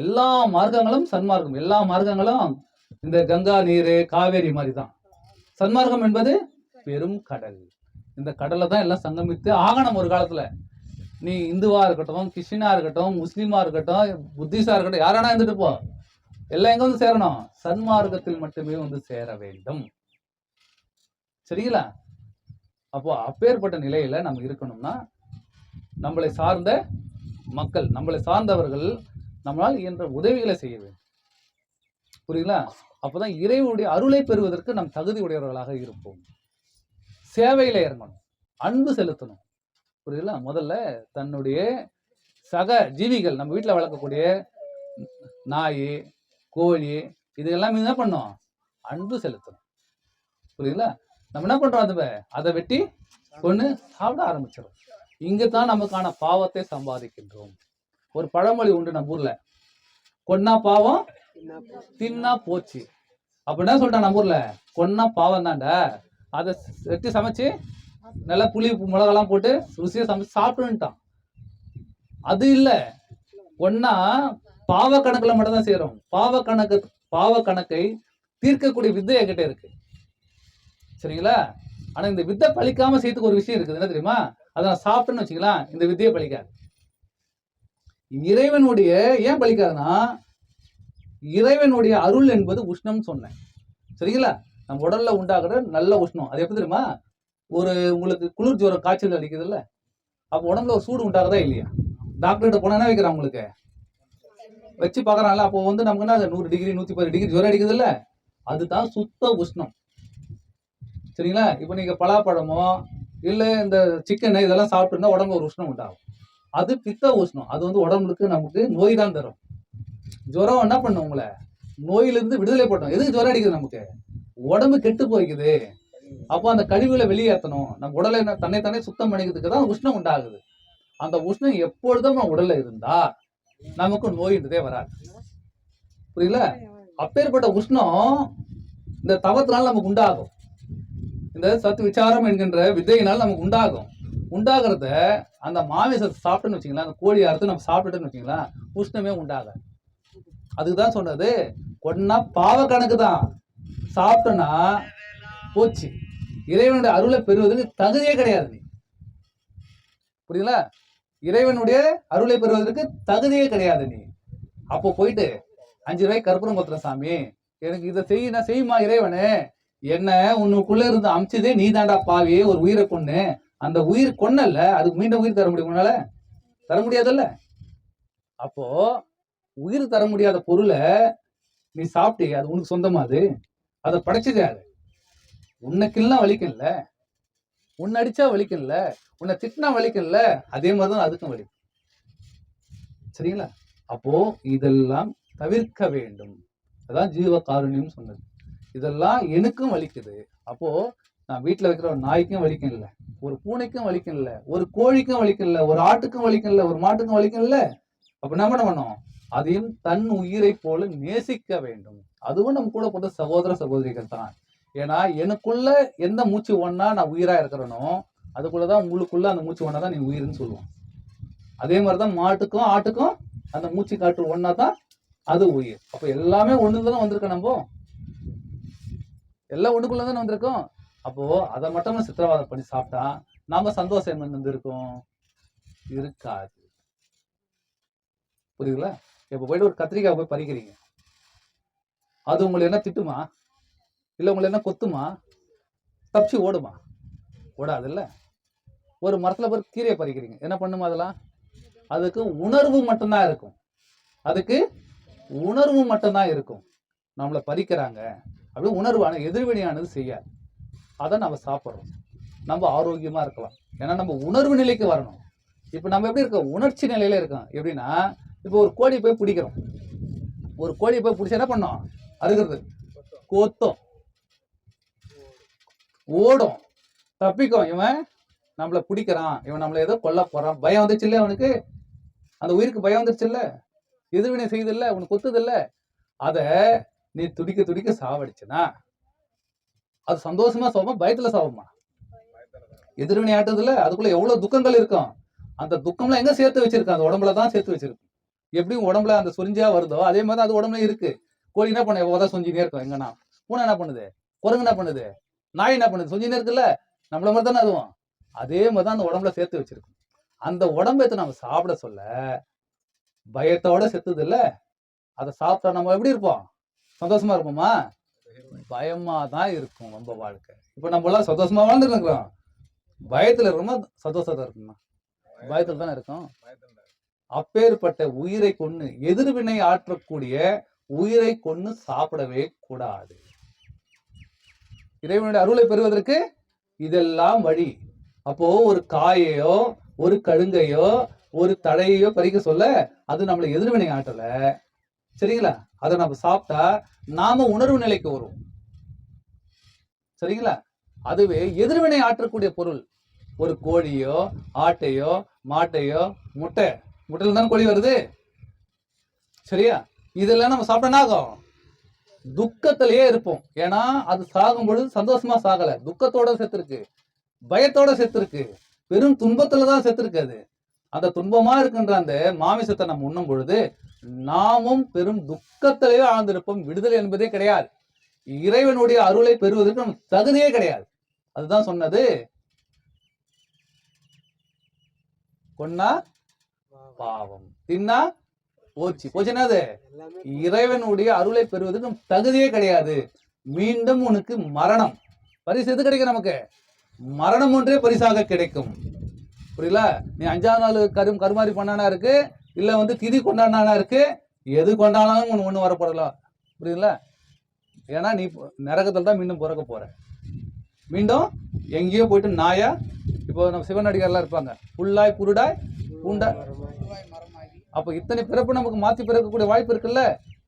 எல்லா மார்க்கங்களும் சன்மார்க்கம். எல்லா மார்க்கங்களும் இந்த கங்கா நீர், காவேரி மாதிரி தான். சன்மார்க்கம் என்பது பெரும் கடல். இந்த கடலை தான் எல்லாம் சங்கமித்து ஆகணும். ஒரு காலத்துல நீ இந்துவா இருக்கட்டும், கிறிஸ்டினா இருக்கட்டும், முஸ்லீமா இருக்கட்டும், புத்திஸ்டா இருக்கட்டும், யாரானா இருந்துட்டு போ, எல்லாம் எங்க வந்து சேரணும்? சன்மார்க்கத்தில் மட்டுமே வந்து சேர வேண்டும். சரிங்களா? அப்போ அப்பேற்பட்ட நிலையில நம்ம இருக்கணும்னா நம்மளை சார்ந்த மக்கள், நம்மளை சார்ந்தவர்கள் நம்மளால் இயன்ற உதவிகளை செய்ய வேண்டும். புரியுங்களா? அப்பதான் இறைவனுடைய அருளை பெறுவதற்கு நம் தகுதி உடையவர்களாக இருப்போம். சேவையில இறங்கணும், அன்பு செலுத்தணும். புரியுதுங்களா? முதல்ல தன்னுடைய சக ஜீவிகள், நம்ம வீட்டில் வளர்க்கக்கூடிய நாய், கோழி, இது எல்லாமே என்ன பண்ணும்? அன்பு செலுத்தணும். புரியுதுங்களா? நம்ம என்ன பண்றோம்? அதை வெட்டி கொண்டு சாப்பிட ஆரம்பிச்சிடும். இங்கதான் நமக்கான பாவத்தை சம்பாதிக்கின்றோம். ஒரு பழமொழி உண்டு நம்ம ஊர்ல, கொன்னா பாவம் தின்னா போச்சு. அப்ப என்ன சொல்லிட்டான் நம்ம ஊர்ல? கொன்னா பாவம் தாண்டா, அதை வெட்டி சமைச்சு நல்லா புளி மிளகாலாம் போட்டு ருசியா சமைச்சு சாப்பிட்டுட்டான். அது இல்ல, ஒன்னா பாவ கணக்குல மட்டும் தான் செய்யறோம். பாவ கணக்கை தீர்க்கக்கூடிய வித்தை என்கிட்ட இருக்கு. சரிங்களா? ஆனா இந்த வித்தை பழிக்காம செய்யறதுக்கு ஒரு விஷயம் இருக்குது. என்ன தெரியுமா? அதை நான் சாப்பிட்டேன்னு வச்சுக்கலாம், இந்த வித்தையை பழிக்காது. இறைவனுடைய ஏன் பழிக்காதுன்னா, இறைவனுடைய அருள் என்பது உஷ்ணம் சொன்னேன். சரிங்களா? நம்ம உடல்ல உண்டாகிற நல்ல உஷ்ணம். அது எப்படி தெரியுமா? உங்களுக்கு குளிர் ஜுரம் காய்ச்சல் அடிக்குது இல்ல, அப்ப உடம்புல ஒரு சூடு உண்டாகுதா இல்லையா? டாக்டர்கிட்ட போனா என்ன வைக்கிறான்? உங்களுக்கு வச்சு பாக்குறாங்கல்ல. அப்போ வந்து நமக்கு என்ன 100 டிகிரி 110 டிகிரி ஜுரம் அடிக்குது இல்ல, அதுதான் சுத்த உஷ்ணம். சரிங்களா? இப்ப நீங்க பலாப்பழமோ இல்ல இந்த சிக்கன் இதெல்லாம் சாப்பிட்டுருந்தா உடம்புல ஒரு உஷ்ணம் உண்டாகும். அது பித்த உஷ்ணம். அது வந்து உடம்புக்கு நமக்கு நோய் தான் தரும். ஜுரம் என்ன பண்ணும்? உங்களை நோயிலிருந்து விடுதலை பட்டோம். எதுக்கு ஜுரம் அடிக்குது? நமக்கு உடம்பு கெட்டு போய்க்குது. அப்போ அந்த கழிவுகளை வெளியேற்றணும். நம்ம உடலை தன்னை சுத்தம் பண்ணிக்கிறதுக்கு தான் உஷ்ணம் உண்டாகுது. அந்த உஷ்ணம் எப்பொழுதும் நம்ம உடல்ல இருந்தா நமக்கு நோயின்றதே வராது. புரியல? அப்பேற்பட்ட உஷ்ணம் இந்த தவத்தினால நமக்கு உண்டாகும். இந்த சத்து விசாரம் என்கின்ற வித்தையினால் நமக்கு உண்டாகும். உண்டாகிறத அந்த மாமிசத்தை சாப்பிட்டுன்னு வச்சுங்களா, அந்த கோழி அறுத்து நம்ம சாப்பிட்டுன்னு வச்சுங்களா, உஷ்ணமே உண்டாகாது. அதுக்குதான் சொன்னது, கொன்னா பாவ கணக்கு தான், சாப்பிட்டோன்னா போச்சு. இறைவனுடைய அருளை பெறுவதற்கு தகுதியே கிடையாது நீ. புரியல? இறைவனுடைய அருளை பெறுவதற்கு தகுதியே கிடையாது நீ. அப்போ போயிட்டு 5 ரூபாய்க்கு கற்பூரம் கொத்துற சாமி, எனக்கு இதை செய்யுமா இறைவனே, என்ன உன்னுக்குள்ள இருந்து அமிச்சதே நீ தாண்டா பாவி, ஒரு உயிரை கொன்னு, அந்த உயிர் கொன்னல்ல, அதுக்கு மீண்டும் உயிர் தர முடியும்? உன்னால தர முடியாதுல்ல. அப்போ உயிர் தர முடியாத பொருளை நீ சாப்பிட்டு, அது உனக்கு சொந்தமா? அதை படைச்சது யாரு? உன்னைக்கெல்லாம் வலிக்கல, உன்னை அடிச்சா வலிக்கல, உன்னை திட்டினா வலிக்கல, அதே மாதிரிதான் அதுக்கும் வலிக்கும். சரிங்களா? அப்போ இதெல்லாம் தவிர்க்க வேண்டும். அதான் ஜீவ காருண்யம் சொன்னது. இதெல்லாம் எனக்கும் வலிக்குது. அப்போ நான் வீட்டுல வைக்கிற ஒரு நாய்க்கும் வலிக்கும் இல்லை, ஒரு பூனைக்கும் வலிக்கும் இல்லை, ஒரு கோழிக்கும் வலிக்கும் இல்லை, ஒரு ஆட்டுக்கும் வலிக்கும் இல்லை, ஒரு மாட்டுக்கும் வலிக்கும் இல்லை. அப்ப என்ன பண்ணணும்? அதையும் தன் உயிரை போல நேசிக்க வேண்டும். அதுவும் நம்ம கூட போட்ட சகோதர சகோதரிகள் தான். ஏன்னா எனக்குள்ள எந்த மூச்சு ஒன்னா நான் உயிரா இருக்கிறனோ, அதுக்குள்ளதான் உங்களுக்குள்ள அந்த மூச்சு ஒன்னா தான் நீ உயிர்னு சொல்லுவோம். அதே மாதிரிதான் மாட்டுக்கும் ஆட்டுக்கும் அந்த மூச்சு காற்று ஒன்னா தான் அது உயிர். அப்ப எல்லாமே ஒண்ணுதான் வந்திருக்கோம், நம்ம எல்லாம் ஒண்ணுக்குள்ள தானே வந்திருக்கோம். அப்போ அதை மட்டும் சித்திரவாதம் பண்ணி சாப்பிட்டா நாம சந்தோஷம் வந்து இருக்கும் இருக்காது. புரியுதுங்களா? இப்ப போயிட்டு ஒரு கத்திரிக்காய் போய் பறிக்கிறீங்க, அது உங்களை என்ன திட்டுமா, இல்ல உங்களை என்ன கொத்துமா, தப்பிச்சு ஓடுமா? ஓடாது இல்ல. ஒரு மரத்துல போய் கீரையை பறிக்கிறீங்க, என்ன பண்ணுமா? அதெல்லாம் அதுக்கு உணர்வு மட்டும்தான் இருக்கும், அதுக்கு உணர்வு மட்டும்தான் இருக்கும். நம்மளை பறிக்கிறாங்க அப்படி உணர்வான எதிர்வினையானது செய்யாது, அதை நம்ம சாப்பிட்றோம், நம்ம ஆரோக்கியமா இருக்கலாம். ஏன்னா நம்ம உணர்வு நிலைக்கு வரணும். இப்போ நம்ம எப்படி இருக்கோம்? உணர்ச்சி நிலையில இருக்கோம். எப்படின்னா இப்போ ஒரு கோழி போய் பிடிக்கிறோம், ஒரு கோழி போய் பிடிச்சா என்ன பண்ணோம்? அறுக்கிறது, கொத்தும், ஓடும், தப்பிக்கும். இவன் நம்மளை பிடிக்கிறான், இவன் நம்மளை ஏதோ கொல்ல போறான், பயம் வந்துச்சு இல்லை அவனுக்கு, அந்த உயிருக்கு பயம் வந்துருச்சு இல்ல, எதிர்வினை செய்யுது இல்ல, உனக்கு கொத்துது இல்ல. அத நீ துடிக்க துடிக்க சாவடிச்சுனா அது சந்தோஷமா சாவமா, பயத்துல சாவமா? எதிர்வினை ஆட்டுறதுல அதுக்குள்ள எவ்வளவு துக்கங்கள் இருக்கும். அந்த துக்கம்லாம் எங்க சேர்த்து வச்சிருக்கான்? அந்த உடம்புல தான் சேர்த்து வச்சிருக்கு. எப்படியும் உடம்புல அந்த சொரிஞ்சா வருதோ அதே மாதிரி அது உடம்புல இருக்கு. கோழி என்ன பண்ண எப்போதான் சொஞ்சினே இருக்கும் எங்கன்னா, பூனை என்ன பண்ணுது, குரங்கு என்ன பண்ணுது, நாய் என்ன பண்ணுது, சொஞ்சினே இருக்குல்ல, நம்மள மாதிரி தானே அதுவும். அதே மாதிரி தான் அந்த உடம்புல சேர்த்து வச்சிருக்கு. அந்த உடம்பை நம்ம சாப்பிட சொல்ல பயத்தோட செத்துது இல்ல, அதை சாப்பிட்டா நம்ம எப்படி இருப்போம்? சந்தோஷமா இருப்போமா? பயமா தான் இருக்கும் நம்ம வாழ்க்கை. இப்ப நம்ம எல்லாம் சந்தோஷமா வாழ்ந்துட்டு இருக்கிறோம், பயத்துல இருக்கோமா சந்தோஷமா இருக்குமா? பயத்துல தானே இருக்கும். அப்பேற்பட்ட உயிரை கொன்னு, எதிர்வினை ஆற்றக்கூடிய உயிரை கொன்னு சாப்பிடவே கூடாது. இறைவனுடைய அருளை பெறுவதற்கு இதெல்லாம் வழி. அப்போ ஒரு காயையோ ஒரு கழுங்கையோ ஒரு தழையோ பறிக்க சொல்ல அது நம்மளை எதிர்வினை ஆற்றல, சரிங்களா? அதை நம்ம சாப்பிட்டா நாம உணர்வு நிலைக்கு வரும், சரிங்களா? அதுவே எதிர்வினை ஆற்றக்கூடிய பொருள், ஒரு கோழியோ ஆட்டையோ மாட்டையோ, முட்டையில தானே கோழி வருது, சரியா? இதெல்லாம் நம்ம சாப்பிட்டா ஆகும், துக்கத்திலேயே இருப்போம். ஏன்னா அது சாகும் பொழுது சந்தோஷமா சாகல, துக்கத்தோட செத்துருக்கு, பயத்தோட செத்துருக்கு, பெரும் துன்பத்துலதான் செத்துருக்கு. அது அந்த துன்பமா இருக்கின்ற அந்த மாமிசத்தை நம்ம உண்ணும் பொழுது நாமும் பெரும் துக்கத்திலேயே ஆழ்ந்திருப்போம். விடுதலை என்பதே கிடையாது, இறைவனுடைய அருளை பெறுவதற்கு நம்ம தகுதியே கிடையாது. அதுதான் சொன்னது, கொன்னா பாவம், தின்னா போச்சுனாது. இறைவனுடைய அருளை பெறுவதற்கு தகுதியே கிடையாது. மீண்டும் உனக்கு மரணம் பரிசு எது கிடைக்கும்? நமக்கு மரணம் ஒன்றே பரிசாக கிடைக்கும். புரியல? நீ 5ஆம் நாள் கருமாறி பண்ணானா இருக்கு, இல்ல திதி கொண்டாடானா இருக்கு, எது கொண்டாடாலும் ஒண்ணு வரப்படலாம். புரியுதுல? ஏன்னா நீ நரகத்தில் தான் மீண்டும் பிறக்க போற, மீண்டும் எங்கேயோ போயிட்டு நாயா, இப்போ நம்ம சிவனடிகார்லாம் இருப்பாங்க, புல்லாய் புருடாய் பூண்டா. அப்ப இத்தனை பிறப்பு நமக்கு மாத்தி பிறக்கக்கூடிய வாய்ப்பு இருக்குல்ல.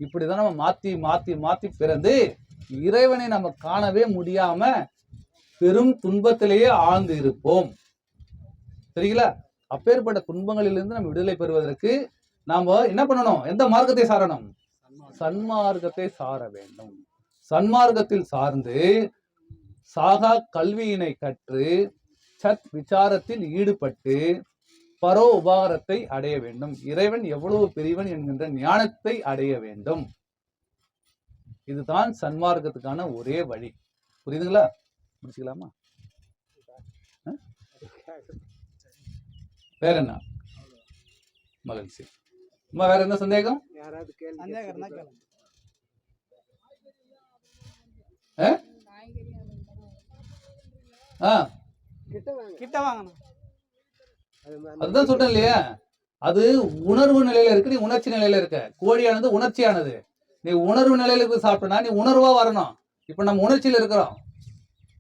இப்படிதான் நம்ம மாத்தி மாத்தி மாத்தி பிறந்து இறைவனை நம்ம காணவே முடியாம பெரும் துன்பத்திலேயே ஆழ்ந்து இருப்போம், சரிங்களா? அப்பேற்பட்ட துன்பங்களிலிருந்து நம்ம விடுதலை பெறுவதற்கு நாம என்ன பண்ணணும்? எந்த மார்க்கத்தை சாரணும்? சன்மார்க்கத்தை சார வேண்டும். சன்மார்க்கத்தில் சார்ந்து சாகா கல்வியினை கற்று சத் விசாரத்தில் ஈடுபட்டு பரோ உபகாரத்தை அடைய வேண்டும். இறைவன் எவ்வளவு பெரியவன் என்கின்ற ஞானத்தை அடைய வேண்டும். இதுதான் சன்மார்க்கத்துக்கான ஒரே வழி. புரியுதுங்களா? முடிச்சுக்கலாமா? வேற என்ன? மகிழ்ச்சி. வேற என்ன சந்தேகம்? அதுதான் சொல்றேன் இல்லையா, அது உணர்வு நிலையில இருக்கு, நீ உணர்ச்சி நிலையில இருக்க. கோழியானது உணர்ச்சியானது. நீ உணர்வு நிலையில இருக்கு சாப்பிட்டனா நீ உணர்வா வரணும். இப்ப நம்ம உணர்ச்சியில இருக்கிறோம்,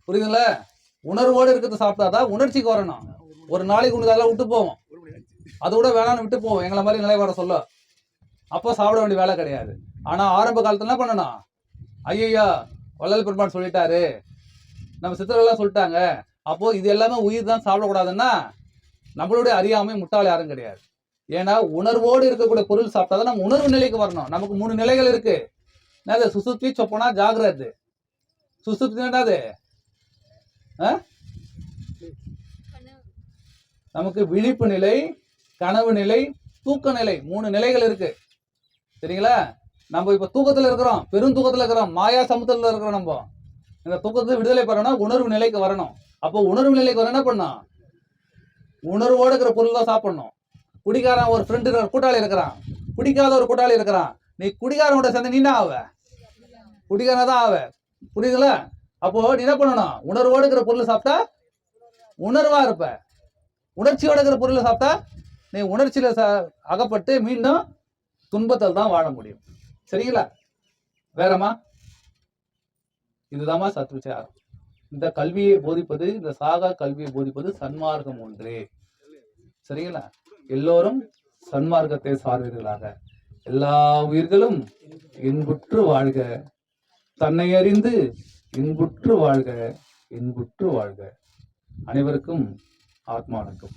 புரியுதுங்களா? உணர்வோடு இருக்கிறது சாப்பிட்டாதான் உணர்ச்சிக்கு வரணும். ஒரு நாளைக்கு உனக்கு அதெல்லாம் விட்டு போவோம், அதை விட வேணான்னு விட்டு போவோம், எங்களை மாதிரி நிலை வர சொல்ல, அப்போ சாப்பிட வேண்டிய வேலை கிடையாது. ஆனா ஆரம்ப காலத்துல என்ன பண்ணணும்? ஐயா வள்ளல் பெருமான் சொல்லிட்டாரு, நம்ம சித்தரெல்லாம் சொல்லிட்டாங்க, அப்போ இது எல்லாமே உயிர் தான் சாப்பிடக்கூடாதுன்னா நம்மளுடைய அறியாமை முட்டாள் யாரும் கிடையாது. ஏன்னா உணர்வோடு இருக்கக்கூடிய பொருள் சாப்பிட்டாதான் நம்ம உணர்வு நிலைக்கு வரணும். நமக்கு 3 நிலைகள் இருக்கு. என்னது? சுசுப்தி, சொப்பனா, ஜாகிரது. சுசுப்தி என்னது? நமக்கு விழிப்பு நிலை, கனவு நிலை, தூக்க நிலை 3 நிலைகள் இருக்கு. சரிங்களா? நம்ம இப்ப தூக்கத்துல இருக்கிறோம், பெரும் தூக்கத்துல இருக்கிறோம், மாயா சமுத்திரத்துல இருக்கிறோம். நம்ம இந்த தூக்கத்தை விடுதலை பெறணும்னா உணர்வு நிலைக்கு வரணும். அப்போ உணர்வு நிலைக்கு வர என்ன பண்ணணும்? உணர்வோடு இருக்கிற பொருள் தான் சாப்பிடணும். குடிக்காரன் ஒரு ஃப்ரெண்டு கூட்டாளி இருக்கிறான், குடிக்காத ஒரு கூட்டாளி இருக்கிறான். நீ குடிகாரனோட சேர்ந்து நீ என்ன ஆவ? குடிகாரன் தான் ஆவ. புரியுதுங்களா? அப்போ நீ என்ன பண்ணணும்? உணர்வோடு இருக்கிற பொருள் சாப்பிட்டா உணர்வா இருப்ப. உணர்ச்சியோட இருக்கிற பொருளை சாப்பிட்டா நீ உணர்ச்சியில அகப்பட்டு மீண்டும் துன்பத்தில் தான் வாழ முடியும். சரிங்களா? வேறம்மா, இதுதாம்மா சத்விச்சாரம். இந்த கல்வியை போதிப்பது, இந்த சாகா கல்வியை போதிப்பது சன்மார்க்கம் ஒன்றே. சரிங்களா? எல்லோரும் சன்மார்க்கத்தை சார்வீர்களாக. எல்லா உயிர்களும் இன்புற்று வாழ்க, தன்னை அறிந்து இன்புற்று வாழ்க, இன்புற்று வாழ்க. அனைவருக்கும் ஆத்மா வணக்கம்.